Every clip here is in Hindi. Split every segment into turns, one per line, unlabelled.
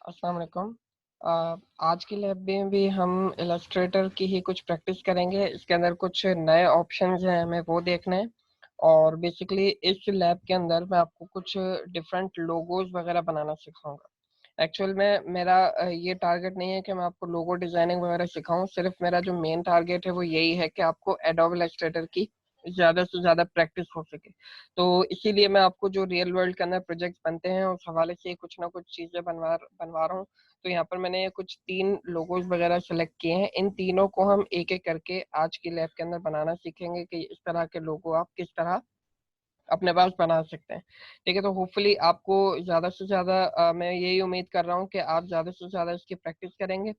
अस्सलाम वालेकुम। आज की लैब में भी हम इलस्ट्रेटर की ही कुछ प्रैक्टिस करेंगे। इसके अंदर कुछ नए ऑप्शंस हैं, हमें वो देखने हैं। और बेसिकली इस लैब के अंदर मैं आपको कुछ डिफरेंट लोगोज वगैरह बनाना सिखाऊंगा। एक्चुअल में मेरा ये टारगेट नहीं है कि मैं आपको लोगो डिजाइनिंग वगैरह सिखाऊं। सिर्फ मेरा जो मेन टारगेट है वो यही है कि आपको एडोब इलस्ट्रेटर की ज़्यादा से ज़्यादा प्रैक्टिस हो सके। तो इसीलिए मैं आपको जो रियल वर्ल्ड के अंदर प्रोजेक्ट्स बनते हैं उस हवाले से कुछ ना कुछ चीज़ें बनवा रहा हूँ। तो यहाँ पर मैंने कुछ 3 लोगोज वगैरह सेलेक्ट किए हैं। इन तीनों को हम एक-एक करके आज की लैब के अंदर बनाना सीखेंगे कि इस तरह के लोगो आप किस तरह अपने पास बना सकते हैं। ठीक है, तो होपफुली आपको ज़्यादा से ज़्यादा मैं यही उम्मीद कर रहा हूँ कि आप ज़्यादा से ज़्यादा इसकी प्रैक्टिस करेंगे।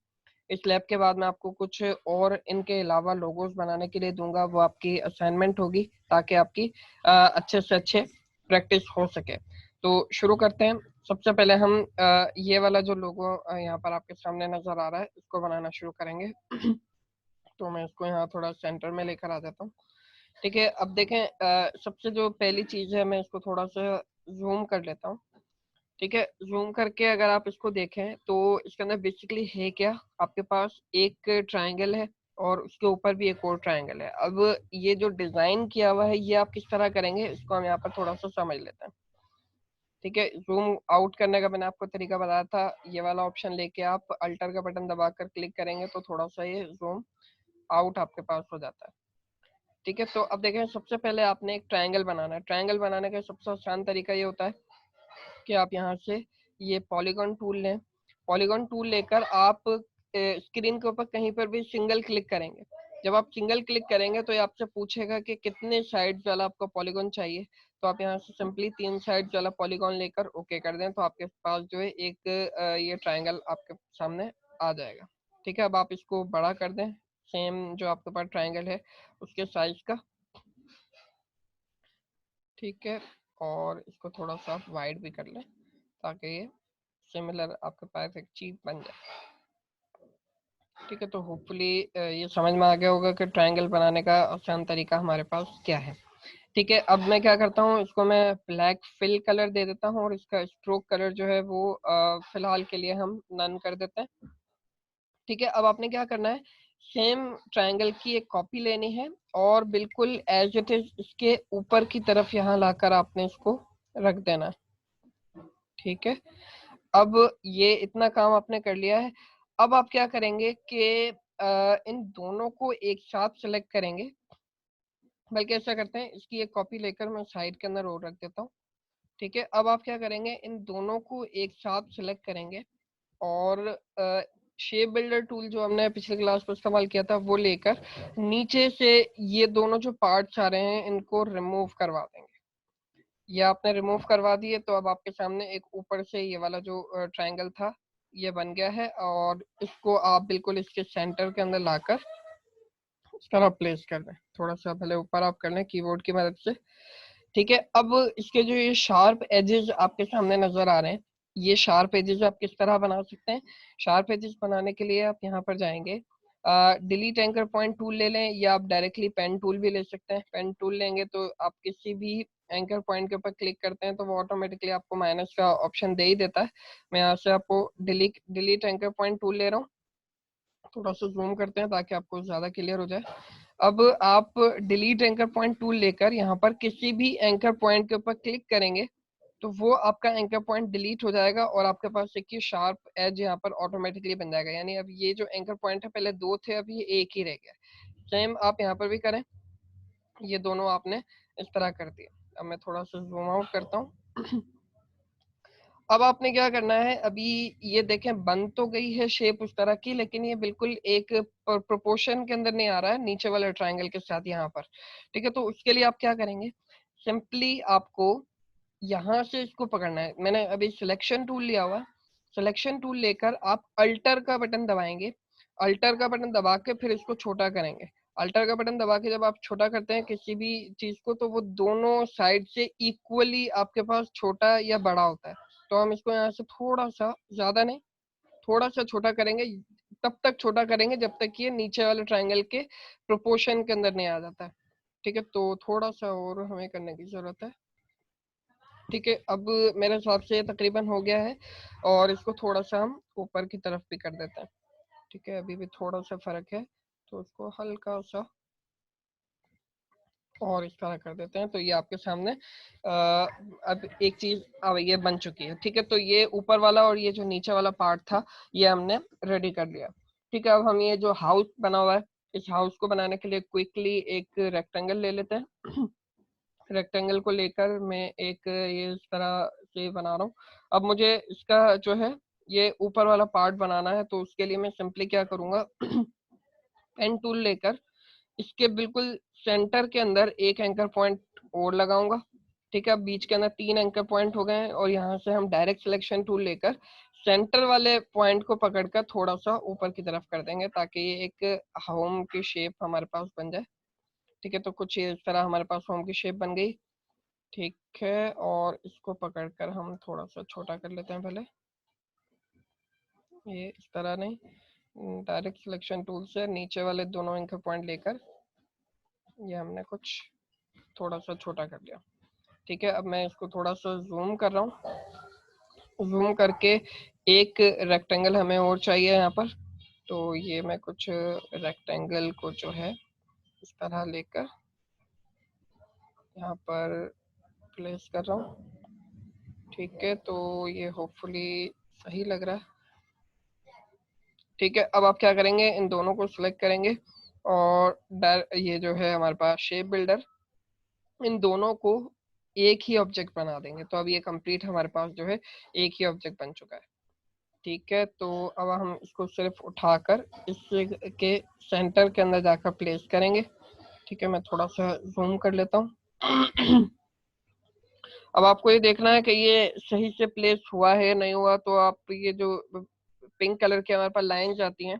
इस लैब के बाद मैं आपको कुछ और इनके अलावा लोगोस बनाने के लिए दूंगा, वो आपकी असाइनमेंट होगी ताकि आपकी अच्छे से अच्छे प्रैक्टिस हो सके। तो शुरू करते हैं। सबसे पहले हम ये वाला जो लोगो यहाँ पर आपके सामने नजर आ रहा है इसको बनाना शुरू करेंगे। तो मैं इसको यहाँ थोड़ा सेंटर में लेकर आ जाता हूँ। ठीक है, अब देखें सबसे जो पहली चीज है मैं इसको थोड़ा सा जूम कर लेता हूँ। ठीक है, जूम करके अगर आप इसको देखें तो इसके अंदर बेसिकली है क्या, आपके पास एक ट्रायंगल है और उसके ऊपर भी एक और ट्रायंगल है। अब ये जो डिजाइन किया हुआ है ये आप किस तरह करेंगे इसको हम यहाँ पर थोड़ा सा समझ लेते हैं। ठीक है, जूम आउट करने का मैंने आपको तरीका बताया था। ये वाला ऑप्शन लेके आप अल्टर का बटन दबाकर क्लिक करेंगे तो थोड़ा सा ये जूम आउट आपके पास हो जाता है। ठीक है, तो अब देखें सबसे पहले आपने एक ट्रायंगल बनाना है। ट्रायंगल बनाने का सबसे आसान तरीका ये होता है कि आप यहाँ से ये पॉलीगॉन टूल लें। पॉलीगॉन टूल लेकर आप स्क्रीन के ऊपर कहीं पर भी सिंगल क्लिक करेंगे। जब आप सिंगल क्लिक करेंगे तो ये आपसे पूछेगा कि कितने साइड्स वाला आपको पॉलीगॉन चाहिए। तो आप यहाँ से सिंपली 3 साइड्स वाला पॉलीगॉन लेकर ओके कर दें तो आपके पास जो है एक ये ट्रायंगल आपके सामने आ जाएगा। ठीक है, अब आप इसको बड़ा कर दें सेम जो आपके पास ट्रायंगल है उसके साइज का। ठीक है, और इसको थोड़ा सा वाइड भी कर लें ताकि ये सिमिलर आपके पास एक चीज बन जाए। ठीक है, तो होपफुली ये समझ में आ गया होगा कि ट्रायंगल बनाने का आसान तरीका हमारे पास क्या है। ठीक है, अब मैं क्या करता हूँ, इसको मैं ब्लैक फिल कलर दे देता हूँ और इसका स्ट्रोक कलर जो है वो फिलहाल के लिए हम नन कर देते हैं। ठीक है, अब आपने क्या करना है, सेम ट्रायंगल की एक कॉपी लेनी है और बिल्कुल एज इट इज इसके ऊपर की तरफ यहाँ लाकर आपने इसको रख देना है। ठीक है, अब ये इतना काम आपने कर लिया है। अब आप क्या करेंगे कि इन दोनों को एक साथ सेलेक्ट करेंगे। बल्कि ऐसा करते हैं, इसकी एक कॉपी लेकर मैं साइड के अंदर और रख देता हूँ। ठीक है, अब आप क्या करेंगे, इन दोनों को एक साथ सेलेक्ट करेंगे और शेप बिल्डर टूल जो हमने पिछले क्लास में इस्तेमाल किया था वो लेकर नीचे से ये दोनों जो पार्ट्स आ रहे हैं इनको रिमूव करवा देंगे। ये आपने रिमूव करवा दिए तो अब आपके सामने एक ऊपर से ये वाला जो ट्रायंगल था ये बन गया है और इसको आप बिल्कुल इसके सेंटर के अंदर लाकर इस तरह प्लेस कर दें। थोड़ा सा पहले ऊपर आप कर लें कीबोर्ड की मदद से। ठीक है, अब इसके जो ये शार्प एजेस आपके सामने नजर आ रहे हैं, ये शार्प एजेस आप किस तरह बना सकते हैं। शार्प एजेस बनाने के लिए आप यहाँ पर जाएंगे, डिलीट एंकर पॉइंट टूल ले लें या आप डायरेक्टली पेन टूल भी ले सकते हैं। पेन टूल लेंगे तो आप किसी भी एंकर पॉइंट के ऊपर क्लिक करते हैं तो वो ऑटोमेटिकली आपको माइनस का ऑप्शन दे ही देता है। मैं यहाँ से आपको डिलीट एंकर पॉइंट टूल ले रहा हूँ। थोड़ा सा जूम करते हैं ताकि आपको ज्यादा क्लियर हो जाए। अब आप डिलीट एंकर पॉइंट टूल लेकर यहाँ पर किसी भी एंकर पॉइंट के ऊपर क्लिक करेंगे तो वो आपका एंकर पॉइंट डिलीट हो जाएगा और आपके पास एक शार्प एज यहाँ पर ऑटोमेटिकली बन जाएगा। यानी अब ये जो एंकर पॉइंट है पहले 2 थे, अब ये एक ही रह गया। सेम आप यहाँ पर भी करें, ये दोनों आपने इस तरह कर दिया। अब मैं थोड़ा सा जूम आउट करता हूँ। अब आपने क्या करना है, अभी ये देखें बन तो गई है शेप उस तरह की, लेकिन ये बिल्कुल एक प्रोपोर्शन के अंदर नहीं आ रहा है नीचे वाले ट्रायंगल के साथ यहाँ पर। ठीक है, तो उसके लिए आप क्या करेंगे, सिंपली आपको यहाँ से इसको पकड़ना है। मैंने अभी सिलेक्शन टूल लिया हुआ, सिलेक्शन टूल लेकर आप अल्टर का बटन दबाएंगे। अल्टर का बटन दबा के फिर इसको छोटा करेंगे। अल्टर का बटन दबा के जब आप छोटा करते हैं किसी भी चीज को तो वो दोनों साइड से इक्वली आपके पास छोटा या बड़ा होता है। तो हम इसको यहाँ से थोड़ा सा, ज्यादा नहीं, थोड़ा सा छोटा करेंगे। तब तक छोटा करेंगे जब तक ये नीचे वाले ट्रायंगल के प्रोपोर्शन के अंदर नहीं आ जाता है। ठीक है, तो थोड़ा सा और हमें करने की जरूरत है। ठीक है, अब मेरे हिसाब से तकरीबन हो गया है और इसको थोड़ा सा हम ऊपर की तरफ भी कर देते हैं। ठीक है, अभी भी थोड़ा सा फर्क है तो उसको हल्का सा और इस तरह कर देते हैं। तो ये आपके सामने अब एक चीज अब ये बन चुकी है। ठीक है, तो ये ऊपर वाला और ये जो नीचे वाला पार्ट था ये हमने रेडी कर लिया। ठीक है, अब हम ये जो हाउस बना हुआ है इस हाउस को बनाने के लिए क्विकली एक रेक्टेंगल ले लेते हैं। रेक्टेंगल को लेकर मैं एक ये इस तरह से बना रहा हूँ। अब मुझे इसका जो है ये ऊपर वाला पार्ट बनाना है, तो उसके लिए मैं सिंपली क्या करूंगा, पेन टूल लेकर इसके बिल्कुल सेंटर के अंदर एक एंकर पॉइंट और लगाऊंगा। ठीक है, अब बीच के अंदर 3 एंकर पॉइंट हो गए हैं और यहाँ से हम डायरेक्ट सिलेक्शन टूल लेकर सेंटर वाले पॉइंट को पकड़कर थोड़ा सा ऊपर की तरफ कर देंगे ताकि ये एक होम की शेप हमारे पास बन जाए। ठीक है, तो कुछ इस तरह हमारे पास होम की शेप बन गई। ठीक है, और इसको पकड़कर हम थोड़ा सा छोटा कर लेते हैं पहले। ये इस तरह नहीं, डायरेक्ट सिलेक्शन टूल से नीचे वाले दोनों एंकर पॉइंट लेकर ये हमने कुछ थोड़ा सा छोटा कर लिया। ठीक है, अब मैं इसको थोड़ा सा जूम कर रहा हूँ। जूम करके एक रेक्टेंगल हमें और चाहिए यहाँ पर, तो ये मैं कुछ रेक्टेंगल को जो है इस तरह लेकर यहाँ पर प्लेस कर रहा हूँ। ठीक है, तो ये होपफुली सही लग रहा है। ठीक है, अब आप क्या करेंगे, इन दोनों को सिलेक्ट करेंगे और ये जो है हमारे पास शेप बिल्डर, इन दोनों को एक ही ऑब्जेक्ट बना देंगे। तो अब ये कंप्लीट हमारे पास जो है एक ही ऑब्जेक्ट बन चुका है। ठीक है, तो अब हम इसको सिर्फ उठाकर इसके सेंटर के अंदर जाकर प्लेस करेंगे। ठीक है, मैं थोड़ा सा जूम कर लेता हूँ। अब आपको ये देखना है कि ये सही से प्लेस हुआ है नहीं हुआ, तो आप ये जो पिंक कलर की हमारे पास लाइन्स आती हैं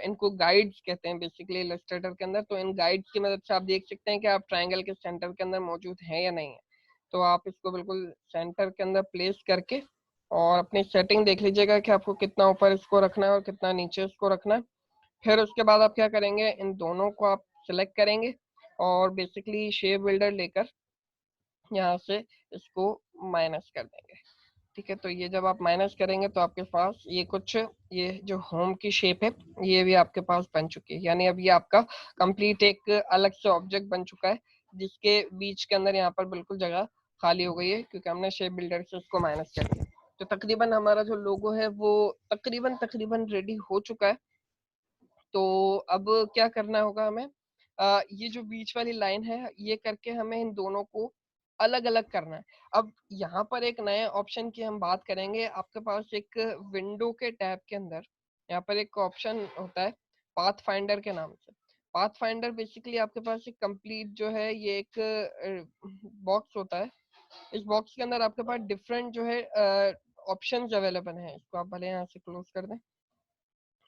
इनको गाइड्स कहते हैं बेसिकली इलस्ट्रेटर के अंदर। तो इन गाइड्स की मदद से आप देख सकते हैं कि आप ट्रायंगल के सेंटर के अंदर मौजूद है या नहीं है। तो आप इसको बिल्कुल सेंटर के अंदर प्लेस करके और अपनी सेटिंग देख लीजिएगा कि आपको कितना ऊपर इसको रखना है और कितना नीचे इसको रखना है। फिर उसके बाद आप क्या करेंगे, इन दोनों को आप सिलेक्ट करेंगे और बेसिकली शेप बिल्डर लेकर यहाँ से इसको माइनस कर देंगे। ठीक है, तो ये जब आप माइनस करेंगे तो आपके पास ये कुछ ये जो होम की शेप है ये भी आपके पास बन चुकी है। यानी अब ये आपका कंप्लीट एक अलग से ऑब्जेक्ट बन चुका है जिसके बीच के अंदर यहाँ पर बिल्कुल जगह खाली हो गई है क्योंकि हमने शेप बिल्डर से उसको माइनस कर दिया। तो तकरीबन हमारा जो लोगो है वो तकरीबन तकरीबन रेडी हो चुका है। तो अब क्या करना होगा हमें, ये जो बीच वाली लाइन है ये करके हमें इन दोनों को अलग अलग करना है। अब यहाँ पर एक नए ऑप्शन की हम बात करेंगे। आपके पास एक विंडो के टैब के अंदर यहाँ पर एक ऑप्शन होता है पाथ फाइंडर के नाम से। पाथ फाइंडर बेसिकली आपके पास एक कंप्लीट जो है ये एक बॉक्स होता है। इस बॉक्स के अंदर आपके पास डिफरेंट जो है ऑप्शंस अवेलेबल हैं। इसको आप भले यहाँ से क्लोज कर दें।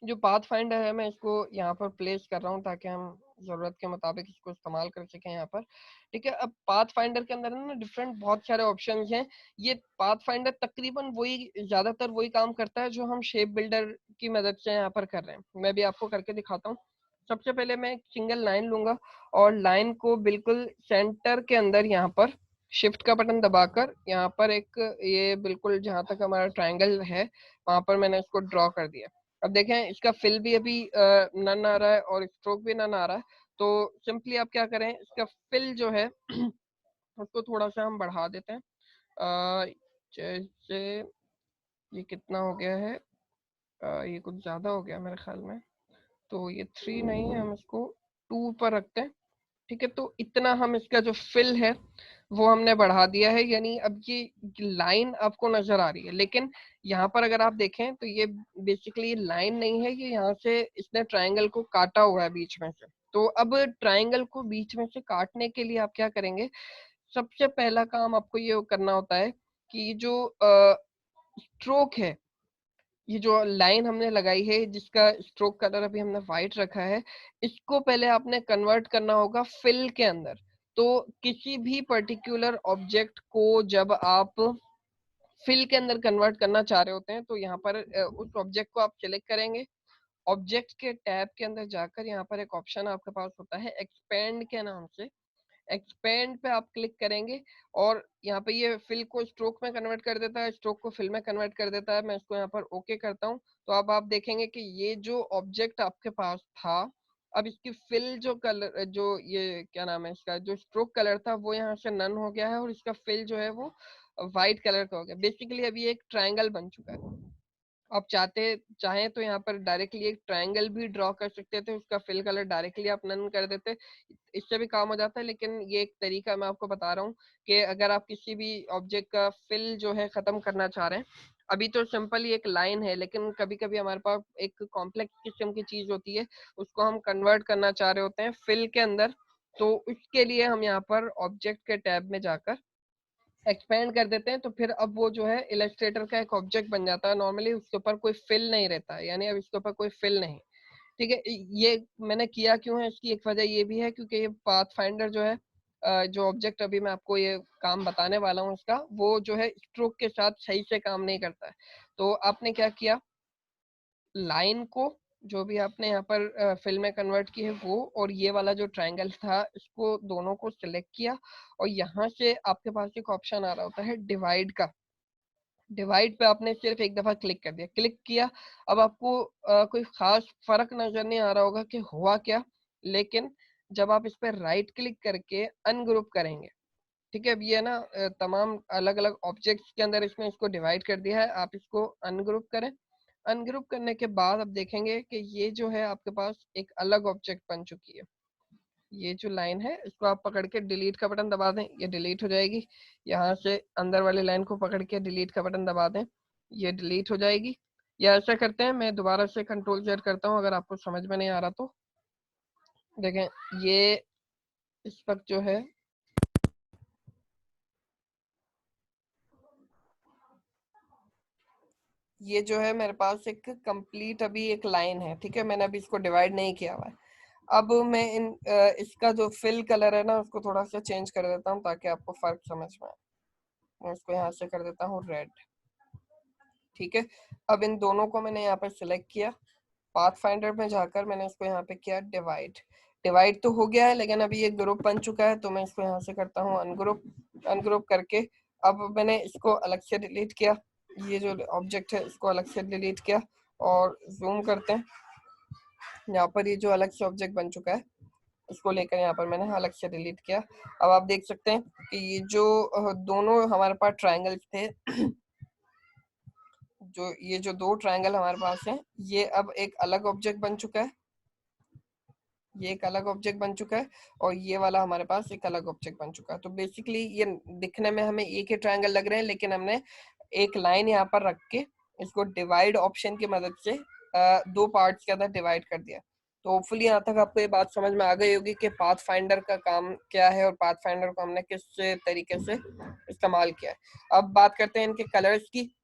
जो पाथ फाइंडर है मैं इसको यहाँ पर प्लेस कर रहा हूँ ताकि हम जरूरत के मुताबिक इसको इस्तेमाल कर सकें यहाँ पर। ठीक है, अब पाथ फाइंडर के अंदर ना डिफरेंट बहुत सारे ऑप्शंस हैं। ये पाथ फाइंडर तकरीबन वही ज्यादातर वही काम करता है जो हम शेप बिल्डर की मदद से यहाँ पर कर रहे हैं। मैं भी आपको करके दिखाता हूँ। सबसे पहले मैं एक सिंगल लाइन लूंगा और लाइन को बिल्कुल सेंटर के अंदर यहाँ पर शिफ्ट का बटन दबाकर यहाँ पर एक ये बिल्कुल जहां तक हमारा ट्रायंगल है वहां पर मैंने इसको ड्रॉ कर दिया। अब देखें इसका फिल भी अभी नन आ रहा है और स्ट्रोक भी नन आ रहा है। तो सिंपली आप क्या करें, इसका फिल जो है उसको थोड़ा सा हम बढ़ा देते हैं। जैसे ये कितना हो गया है, ये कुछ ज्यादा हो गया मेरे ख्याल में। तो ये 3 नहीं है, हम इसको 2 पर रखते हैं। ठीक है, तो इतना हम इसका जो फिल है वो हमने बढ़ा दिया है। यानी अब ये लाइन आपको नजर आ रही है, लेकिन यहाँ पर अगर आप देखें तो ये बेसिकली लाइन नहीं है, ये यहाँ से इसने ट्रायंगल को काटा हुआ है बीच में से। तो अब ट्रायंगल को बीच में से काटने के लिए आप क्या करेंगे, सबसे पहला काम आपको ये करना होता है कि जो स्ट्रोक है, ये जो लाइन हमने लगाई है जिसका स्ट्रोक कलर अभी हमने व्हाइट रखा है, इसको पहले आपने कन्वर्ट करना होगा फिल के अंदर। तो किसी भी पर्टिकुलर ऑब्जेक्ट को जब आप फिल के अंदर कन्वर्ट करना चाह रहे होते हैं तो यहाँ पर उस ऑब्जेक्ट को आप सिलेक्ट करेंगे। ऑब्जेक्ट के टैब के अंदर जाकर यहाँ पर एक ऑप्शन आपके पास होता है एक्सपेंड के नाम से। एक्सपेंड पे आप क्लिक करेंगे और यहाँ पे ये फिल को स्ट्रोक में कन्वर्ट कर देता है, स्ट्रोक को फिल में कन्वर्ट कर देता है। मैं इसको यहाँ पर ओके करता हूँ, तो अब आप देखेंगे कि ये जो ऑब्जेक्ट आपके पास था, अब इसकी फिल जो कलर, जो ये क्या नाम है इसका, जो स्ट्रोक कलर था वो यहाँ से नन हो गया है और इसका फिल जो है वो व्हाइट कलर का हो गया। बेसिकली अभी एक ट्रायंगल बन चुका है। आप चाहें तो यहाँ पर डायरेक्टली एक ट्रायंगल भी ड्रॉ कर सकते थे, उसका फिल कलर डायरेक्टली आप नन कर देते, इससे भी काम हो जाता है। लेकिन ये एक तरीका मैं आपको बता रहा हूँ कि अगर आप किसी भी ऑब्जेक्ट का फिल जो है खत्म करना चाह रहे हैं, अभी तो सिंपल ही एक लाइन है, लेकिन कभी कभी हमारे पास एक कॉम्प्लेक्स किस्म की चीज होती है, उसको हम कन्वर्ट करना चाह रहे होते हैं फिल के अंदर। तो उसके लिए हम यहाँ पर ऑब्जेक्ट के टैब में जाकर एक्सपेंड कर देते हैं, तो फिर अब वो जो है इलस्ट्रेटर का एक ऑब्जेक्ट बन जाता है। नॉर्मली उसके ऊपर कोई फिल नहीं रहता है, यानी अब इसके ऊपर कोई फिल नहीं। ठीक है, ये मैंने किया क्यों है, इसकी एक वजह ये भी है क्योंकि ये पाथ फाइंडर जो है, जो ऑब्जेक्ट अभी मैं आपको ये काम बताने वाला हूँ इसका, वो जो है स्ट्रोक के साथ सही से काम नहीं करता है। तो आपने क्या किया, लाइन को जो भी आपने यहाँ पर फिल में कन्वर्ट की है वो, और ये वाला जो ट्रायंगल था इसको दोनों को सिलेक्ट किया, और यहाँ से आपके पास एक ऑप्शन आ रहा होता है डिवाइड का। डिवाइड पे आपने सिर्फ एक दफा क्लिक कर दिया, क्लिक किया, अब आपको कोई खास फर्क नजर नहीं आ रहा होगा कि हुआ क्या, लेकिन जब आप इस पर राइट क्लिक करके अनग्रुप करेंगे, ठीक है, अब ये ना तमाम अलग अलग ऑब्जेक्ट्स के अंदर इसमें इसको डिवाइड कर दिया है, आप इसको अनग्रुप करें। अनग्रुप करने के बाद आप देखेंगे कि ये जो है आपके पास एक अलग ऑब्जेक्ट बन चुकी है। ये जो लाइन है इसको आप पकड़ के डिलीट का बटन दबा दें, ये डिलीट हो जाएगी। यहाँ से अंदर वाली लाइन को पकड़ के डिलीट का बटन दबा दें, ये डिलीट हो जाएगी। या ऐसा करते हैं, मैं दोबारा से कंट्रोल जेड करता हूँ, अगर आपको समझ में नहीं आ रहा तो देखें, ये इस वक्त जो है, ये जो है मेरे पास एक कंप्लीट अभी एक लाइन है, ठीक है, मैंने अभी इसको डिवाइड नहीं किया हुआ है। अब मैं इसका जो फिल कलर है ना उसको थोड़ा सा चेंज कर देता हूँ ताकि आपको फर्क समझ में आए। मैं इसको यहाँ से कर देता हूँ रेड, ठीक है। अब इन दोनों को मैंने यहाँ पर सिलेक्ट किया, पाथ फाइंडर में जाकर मैंने इसको यहाँ पे किया डिवाइड। डिवाइड तो हो गया है, लेकिन अभी ये ग्रुप बन चुका है, तो मैं इसको यहाँ से करता हूँ अनग्रुप। अनग्रुप करके अब मैंने इसको अलग से डिलीट किया, ये जो ऑब्जेक्ट है इसको अलग से डिलीट किया, और जूम करते हैं, यहाँ पर ये जो अलग से ऑब्जेक्ट बन चुका है इसको लेकर यहाँ पर मैंने अलग से डिलीट किया। अब आप देख सकते हैं कि ये जो दोनों हमारे पास ट्रायंगल्स थे जो ये जो दो ट्रायंगल हमारे पास हैं, ये अब एक अलग ऑब्जेक्ट बन चुका है, ये एक अलग ऑब्जेक्ट बन चुका है, और ये वाला हमारे पास एक अलग ऑब्जेक्ट बन चुका है। तो बेसिकली ये दिखने में हमें एक ही ट्रायंगल लग रहे हैं, लेकिन हमने एक लाइन यहाँ पर रख के इसको डिवाइड ऑप्शन की मदद से दो पार्ट्स के अंदर डिवाइड कर दिया। तो होपफुली यहाँ तक आपको ये बात समझ में आ गई होगी कि पाथ फाइंडर का काम क्या है और पाथ फाइंडर को हमने किस तरीके से इस्तेमाल किया है। अब बात करते हैं इनके कलर्स की।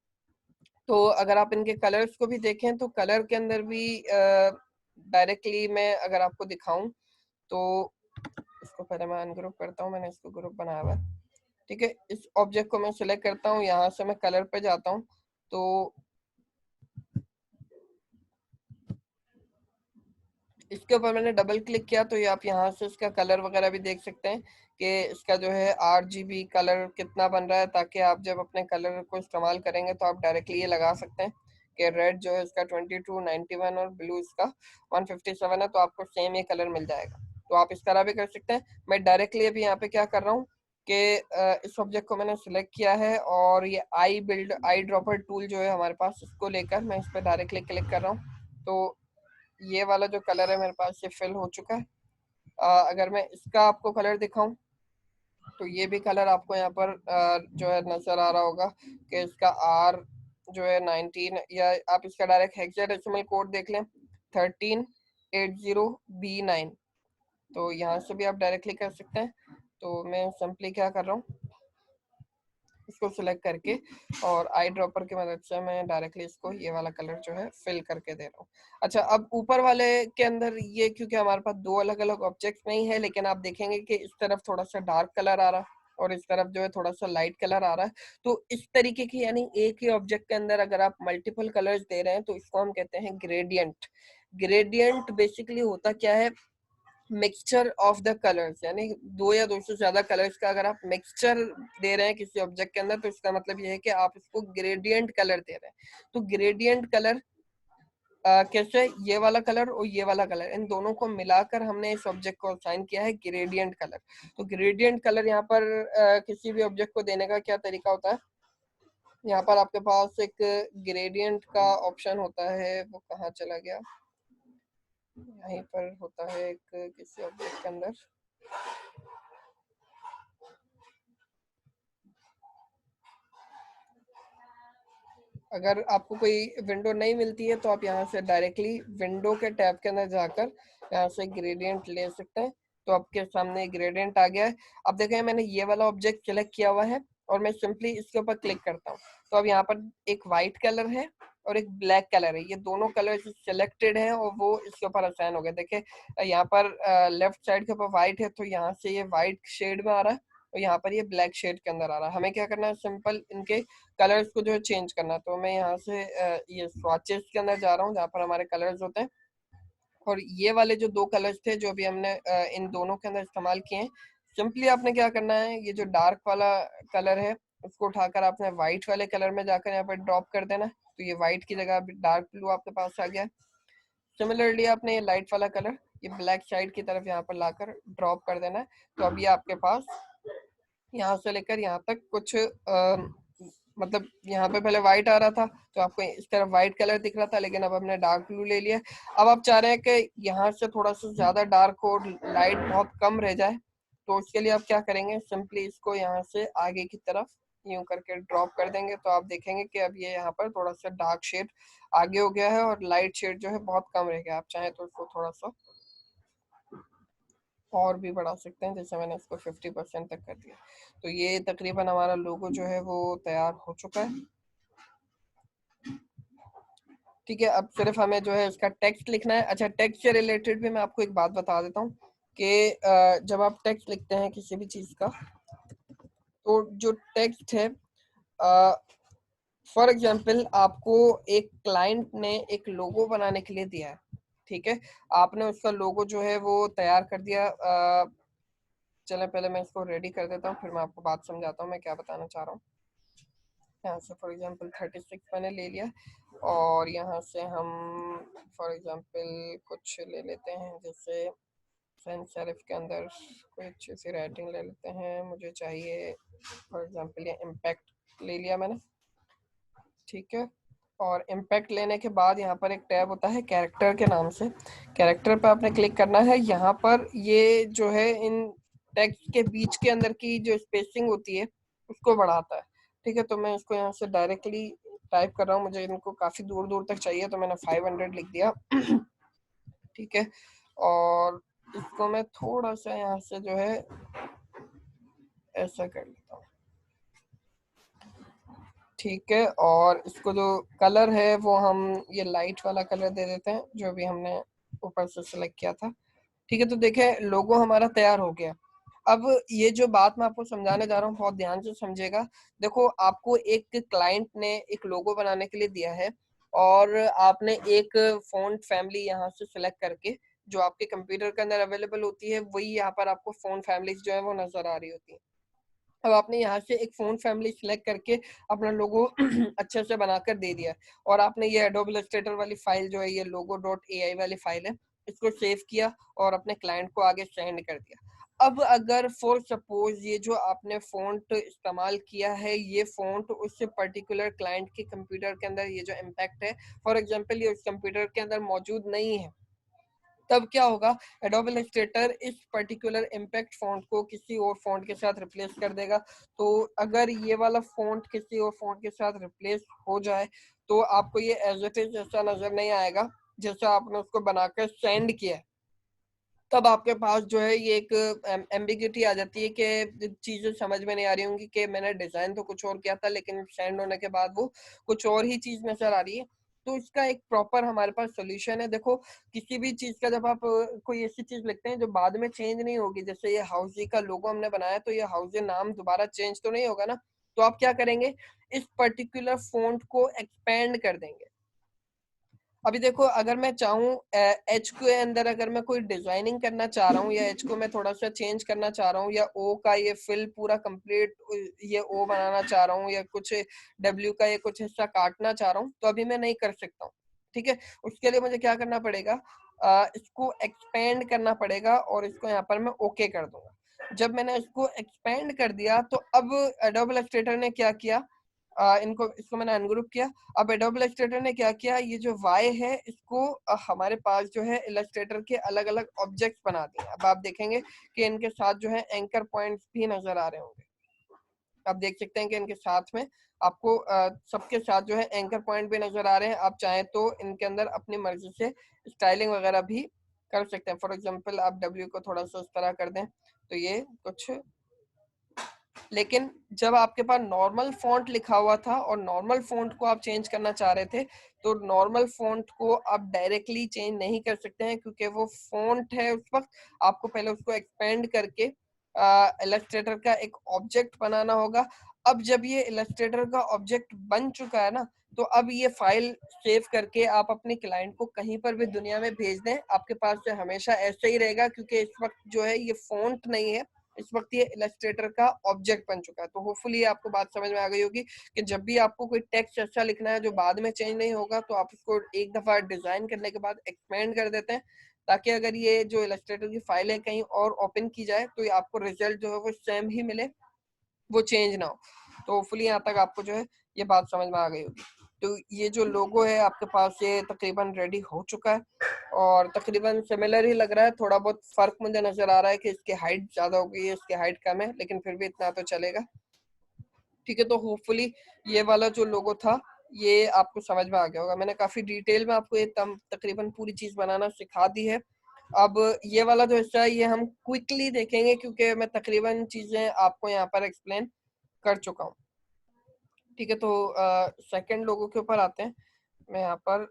तो अगर आप इनके कलर्स को भी देखें तो कलर के अंदर भी डायरेक्टली मैं अगर आपको दिखाऊं तो इसको पहले मैं अनग्रुप करता हूं, मैंने इसको ग्रुप बनाया हुआ है, ठीक है। इस ऑब्जेक्ट को मैं सिलेक्ट करता हूं, यहाँ से मैं कलर पे जाता हूं, तो इसके ऊपर मैंने डबल क्लिक किया, तो ये आप यहाँ से इसका कलर वगैरह भी देख सकते हैं कि इसका जो है RGB कलर कितना बन रहा है, ताकि आप जब अपने कलर को इस्तेमाल करेंगे तो आप डायरेक्टली ये लगा सकते हैं कि रेड जो है इसका 2291 और ब्लू इसका 157 है, तो आपको सेम ये कलर मिल जाएगा। तो आप इस तरह भी कर सकते हैं। मैं डायरेक्टली अभी यहाँ पे क्या कर रहा हूँ कि इस ऑब्जेक्ट को मैंने सिलेक्ट किया है, और ये आई ड्रॉपर टूल जो है हमारे पास, इसको लेकर मैं इस पर डायरेक्टली क्लिक कर रहा हूँ। तो ये वाला जो कलर है मेरे पास ये फिल हो चुका है। अगर मैं इसका आपको कलर दिखाऊं तो ये भी कलर आपको यहाँ पर जो है नजर आ रहा होगा कि इसका R जो है 19, या आप इसका डायरेक्ट हेक्साडेसिमल कोड देख लें 1380B9, तो यहाँ से भी आप डायरेक्टली कर सकते हैं। तो मैं सिंपली क्या कर रहा हूँ, इसको सिलेक्ट करके और आई ड्रॉपर की मदद से मैं डायरेक्टली इसको ये वाला कलर जो है फिल करके दे रहा हूँ। अच्छा, अब ऊपर वाले के अंदर ये क्योंकि हमारे पास दो अलग अलग ऑब्जेक्ट्स नहीं है, लेकिन आप देखेंगे कि इस तरफ थोड़ा सा डार्क कलर आ रहा है और इस तरफ जो है थोड़ा सा लाइट कलर आ रहा है। तो इस तरीके की, यानी एक ही ऑब्जेक्ट के अंदर अगर आप मल्टीपल कलर्स दे रहे हैं तो इसको हम कहते हैं ग्रेडियंट। ग्रेडियंट बेसिकली होता क्या है मिक्सचर ऑफ द कलर्स, यानी दो या दो से ज्यादा कलर्स का अगर आप मिक्सचर दे रहे हैं किसी ऑब्जेक्ट के अंदर, तो इसका मतलब ये है कि आप इसको ग्रेडियंट कलर दे रहे हैं। तो ग्रेडियंट कलर कैसे, ये वाला कलर और ये वाला कलर, इन दोनों को मिलाकर हमने इस ऑब्जेक्ट को असाइन किया है ग्रेडियंट कलर। तो ग्रेडियंट कलर यहाँ पर किसी भी ऑब्जेक्ट को देने का क्या तरीका होता है, यहाँ पर आपके पास एक ग्रेडियंट का ऑप्शन होता है, वो कहाँ चला गया, यहीं पर होता है एक किसी ऑब्जेक्ट के अंदर। अगर आपको कोई विंडो नहीं मिलती है तो आप यहाँ से डायरेक्टली विंडो के टैब के अंदर जाकर यहाँ से ग्रेडियंट ले सकते हैं। तो आपके सामने ग्रेडियंट आ गया है। अब देखें मैंने ये वाला ऑब्जेक्ट सिलेक्ट किया हुआ है और मैं सिंपली इसके ऊपर क्लिक करता हूँ, तो अब यहाँ पर एक वाइट कलर है और एक ब्लैक कलर है, ये दोनों कलर सिलेक्टेड हैं और वो इसके ऊपर असाइन हो गए। देखिए यहाँ पर लेफ्ट साइड के ऊपर व्हाइट है, तो यहाँ से ये व्हाइट शेड में आ रहा है और यहाँ पर ये ब्लैक शेड के अंदर आ रहा है। हमें क्या करना है, सिंपल इनके कलर्स को जो है चेंज करना। तो मैं यहाँ से ये स्वॉचेस के अंदर जा रहा हूँ जहाँ पर हमारे कलर्स होते हैं, और ये वाले जो दो कलर्स थे जो भी हमने इन दोनों के अंदर इस्तेमाल किए हैं, सिंपली आपने क्या करना है, ये जो डार्क वाला कलर है उसको उठाकर आपने व्हाइट वाले कलर में जाकर यहाँ पर ड्रॉप कर देना है। तो ये व्हाइट की जगह डार्क ब्लू आपके पास आ गया। सिमिलरली आपने ये लाइट वाला कलर ये ब्लैक साइड की तरफ यहाँ पर लाकर ड्रॉप कर देना है। तो अब ये आपके पास यहाँ से लेकर यहाँ तक कुछ मतलब यहाँ पे पहले व्हाइट आ रहा था तो आपको इस तरफ व्हाइट कलर दिख रहा था, लेकिन अब हमने डार्क ब्लू ले लिया। अब आप चाह रहे हैं कि यहाँ से थोड़ा सा ज्यादा डार्क और लाइट बहुत कम रह जाए, तो उसके लिए आप क्या करेंगे, सिंपली इसको यहाँ से आगे की तरफ यूं करके ड्रॉप कर देंगे। तो आप देखेंगे कि अब ये यहाँ पर थोड़ा सा डार्क शेड आगे हो गया है और लाइट शेड जो है बहुत कम रह गया। आप चाहें तो उसको थोड़ा सा और भी बढ़ा सकते हैं, जैसे मैंने इसको 50% तक कर दिया। तो ये तकरीबन हमारा लोगो जो है वो तैयार हो चुका है। ठीक है, अब सिर्फ हमें जो है इसका टेक्स्ट लिखना है। अच्छा, टेक्स्ट से रिलेटेड भी मैं आपको एक बात बता देता हूँ कि जब आप टेक्स्ट लिखते हैं किसी भी चीज का, तो जो टेक्स्ट है फॉर एग्जाम्पल आपको एक क्लाइंट ने एक लोगो बनाने के लिए दिया है, ठीक है, आपने उसका लोगो जो है वो तैयार कर दिया। चलें पहले मैं इसको रेडी कर देता हूँ, फिर मैं आपको बात समझाता हूँ मैं क्या बताना चाह रहा हूँ। यहाँ से फॉर एग्जांपल 36 मैंने ले लिया और यहाँ से हम फॉर एग्जांपल कुछ ले लेते हैं, जैसे सैन सेरिफ के अंदर कोई अच्छी सी राइटिंग ले लेते हैं। मुझे चाहिए फॉर एग्जांपल ये इम्पैक्ट ले लिया मैंने, ठीक है। और इम्पैक्ट लेने के बाद यहाँ पर एक टैब होता है कैरेक्टर के नाम से, कैरेक्टर पर आपने क्लिक करना है। यहाँ पर ये जो है इन टेक्स्ट के बीच के अंदर की जो स्पेसिंग होती है उसको बढ़ाता है, ठीक है। तो मैं इसको यहाँ से डायरेक्टली टाइप कर रहा हूँ, मुझे इनको काफ़ी दूर दूर तक चाहिए तो मैंने 500 लिख दिया ठीक है। और इसको मैं थोड़ा सा यहाँ से जो है ऐसा कर लेता हूँ, ठीक है। और इसको जो कलर है वो हम ये लाइट वाला कलर दे देते हैं जो भी हमने ऊपर से सिलेक्ट किया था, ठीक है। तो देखें लोगो हमारा तैयार हो गया। अब ये जो बात मैं आपको समझाने जा रहा हूँ बहुत ध्यान से समझिएगा। देखो आपको एक क्लाइंट ने एक लोगो बनाने के लिए दिया है और आपने एक फॉन्ट फैमिली यहाँ से सिलेक्ट करके जो आपके कंप्यूटर के अंदर अवेलेबल होती है वही यहाँ पर आपको फॉन्ट फैमिलीज जो है वो नजर आ रही होती है। अब आपने यहाँ से एक फोन फैमिली सिलेक्ट करके अपना लोगो अच्छे से बनाकर दे दिया और आपने ये एडोब इलस्ट्रेटर वाली फाइल जो है ये logo.ai वाली फाइल है, इसको सेव किया और अपने क्लाइंट को आगे सेंड कर दिया। अब अगर फॉर सपोज ये जो आपने फ़ॉन्ट इस्तेमाल किया है ये फ़ॉन्ट उस पर्टिकुलर क्लाइंट के कंप्यूटर के अंदर ये जो इम्पैक्ट है फॉर एग्जांपल ये उस कंप्यूटर के अंदर मौजूद नहीं है, तब क्या होगा, एडोब इलस्ट्रेटर इस पर्टिकुलर इम्पैक्ट फॉन्ट को किसी और फॉन्ट के साथ रिप्लेस कर देगा। तो अगर ये वाला फॉन्ट किसी और फॉन्ट के साथ रिप्लेस हो जाए तो आपको ये एज इट इज ऐसा नजर नहीं आएगा जैसा आपने उसको बनाकर सेंड किया है। तब आपके पास जो है ये एक एम्बिग्यूटी आ जाती है कि चीजें समझ में नहीं आ रही होंगी कि मैंने डिजाइन तो कुछ और किया था लेकिन सेंड होने के बाद वो कुछ और ही चीज नजर आ रही है। तो इसका एक प्रॉपर हमारे पास सोल्यूशन है। देखो किसी भी चीज का जब आप कोई ऐसी चीज लिखते हैं जो बाद में चेंज नहीं होगी, जैसे ये हाउजी का लोगो हमने बनाया तो ये हाउजी नाम दोबारा चेंज तो नहीं होगा ना, तो आप क्या करेंगे, इस पर्टिकुलर फॉन्ट को एक्सपेंड कर देंगे। अभी देखो, अगर मैं चाहूँ एच के अंदर अगर मैं कोई डिजाइनिंग करना चाह रहा हूँ, या एच को मैं थोड़ा सा चेंज करना चाह रहा हूँ, या ओ का ये फिल पूरा कंप्लीट ये ओ बनाना चाह रहा हूँ, या कुछ डब्ल्यू का ये कुछ हिस्सा काटना चाह रहा हूँ, तो अभी मैं नहीं कर सकता हूँ। ठीक है, उसके लिए मुझे क्या करना पड़ेगा, इसको एक्सपेंड करना पड़ेगा और इसको यहाँ पर मैं ओके कर दूंगा। जब मैंने इसको एक्सपेंड कर दिया तो अब एडोब इलस्ट्रेटर ने क्या किया, इसको मैंने अनग्रुप किया। अब एडोब इलस्ट्रेटर ने क्या किया, ये जो वाई है इसको हमारे पास जो है इलस्ट्रेटर के अलग अलग ऑब्जेक्ट्स बना दिए। अब आप देखेंगे कि इनके साथ जो है एंकर पॉइंट्स भी नजर आ रहे होंगे। आप देख सकते हैं कि इनके साथ में आपको सबके साथ जो है एंकर पॉइंट भी नजर आ रहे हैं। आप चाहें तो इनके अंदर अपनी मर्जी से स्टाइलिंग वगैरह भी कर सकते हैं। फॉर एग्जांपल आप डब्ल्यू को थोड़ा सा इस तरह कर दें तो ये कुछ, लेकिन जब आपके पास नॉर्मल फॉन्ट लिखा हुआ था और नॉर्मल फॉन्ट को आप चेंज करना चाह रहे थे, तो नॉर्मल फॉन्ट को आप डायरेक्टली चेंज नहीं कर सकते हैं, क्योंकि वो फॉन्ट है उस वक्त आपको पहले उसको एक्सपेंड करके इलस्ट्रेटर का एक ऑब्जेक्ट बनाना होगा। अब जब ये इलस्ट्रेटर का ऑब्जेक्ट बन चुका है ना, तो अब ये फाइल सेव करके आप अपने क्लाइंट को कहीं पर भी दुनिया में भेज दें, आपके पास से हमेशा ऐसे ही रहेगा, क्योंकि इस वक्त जो है ये फॉन्ट नहीं है, इस वक्त ये इलस्ट्रेटर का ऑब्जेक्ट बन चुका है। तो होपफुली आपको बात समझ में आ गई होगी कि जब भी आपको कोई टेक्स्ट ऐसा लिखना है जो बाद में चेंज नहीं होगा, तो आप उसको एक दफा डिजाइन करने के बाद एक्सपेंड कर देते हैं, ताकि अगर ये जो इलस्ट्रेटर की फाइल है कहीं और ओपन की जाए तो आपको रिजल्ट जो है वो सेम ही मिले, वो चेंज ना हो। तो होपफुली यहाँ तक आपको जो है ये बात समझ में आ गई होगी। तो ये जो लोगो है आपके पास ये तकरीबन रेडी हो चुका है और तकरीबन सिमिलर ही लग रहा है। थोड़ा बहुत फर्क मुझे नजर आ रहा है कि इसकी हाइट ज्यादा हो गई है, इसकी हाइट कम है, लेकिन फिर भी इतना तो चलेगा। ठीक है, तो होपफुली ये वाला जो लोगो था ये आपको समझ में आ गया होगा। मैंने काफी डिटेल में आपको ये तकरीबन पूरी चीज बनाना सिखा दी है। अब ये वाला जो हिस्सा है ये हम क्विकली देखेंगे, क्योंकि मैं तकरीबन चीजें आपको यहाँ पर एक्सप्लेन कर चुका हूँ। ठीक है, तो सेकंड लोगों के ऊपर आते हैं। मैं यहाँ पर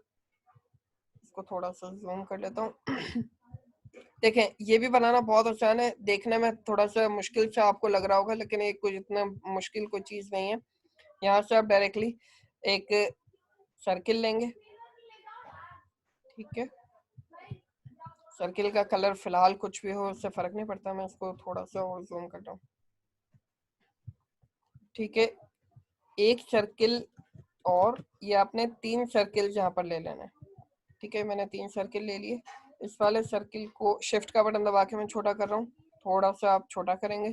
इसको थोड़ा सा जूम कर लेता हूँ। देखें, ये भी बनाना बहुत आसान है, देखने में थोड़ा सा मुश्किल से आपको लग रहा होगा, लेकिन ये कुछ इतना मुश्किल कोई चीज नहीं है। यहाँ से आप डायरेक्टली एक सर्किल लेंगे। ठीक है, सर्किल का कलर फिलहाल कुछ भी हो उससे फर्क नहीं पड़ता, मैं इसको थोड़ा सा और जूम करता हूँ। ठीक है, एक सर्किल और ये आपने 3 सर्किल यहाँ पर ले लेना है। ठीक है, मैंने 3 सर्किल ले लिए। इस वाले सर्किल को शिफ्ट का बटन दबा के मैं छोटा कर रहा हूँ, थोड़ा सा आप छोटा करेंगे।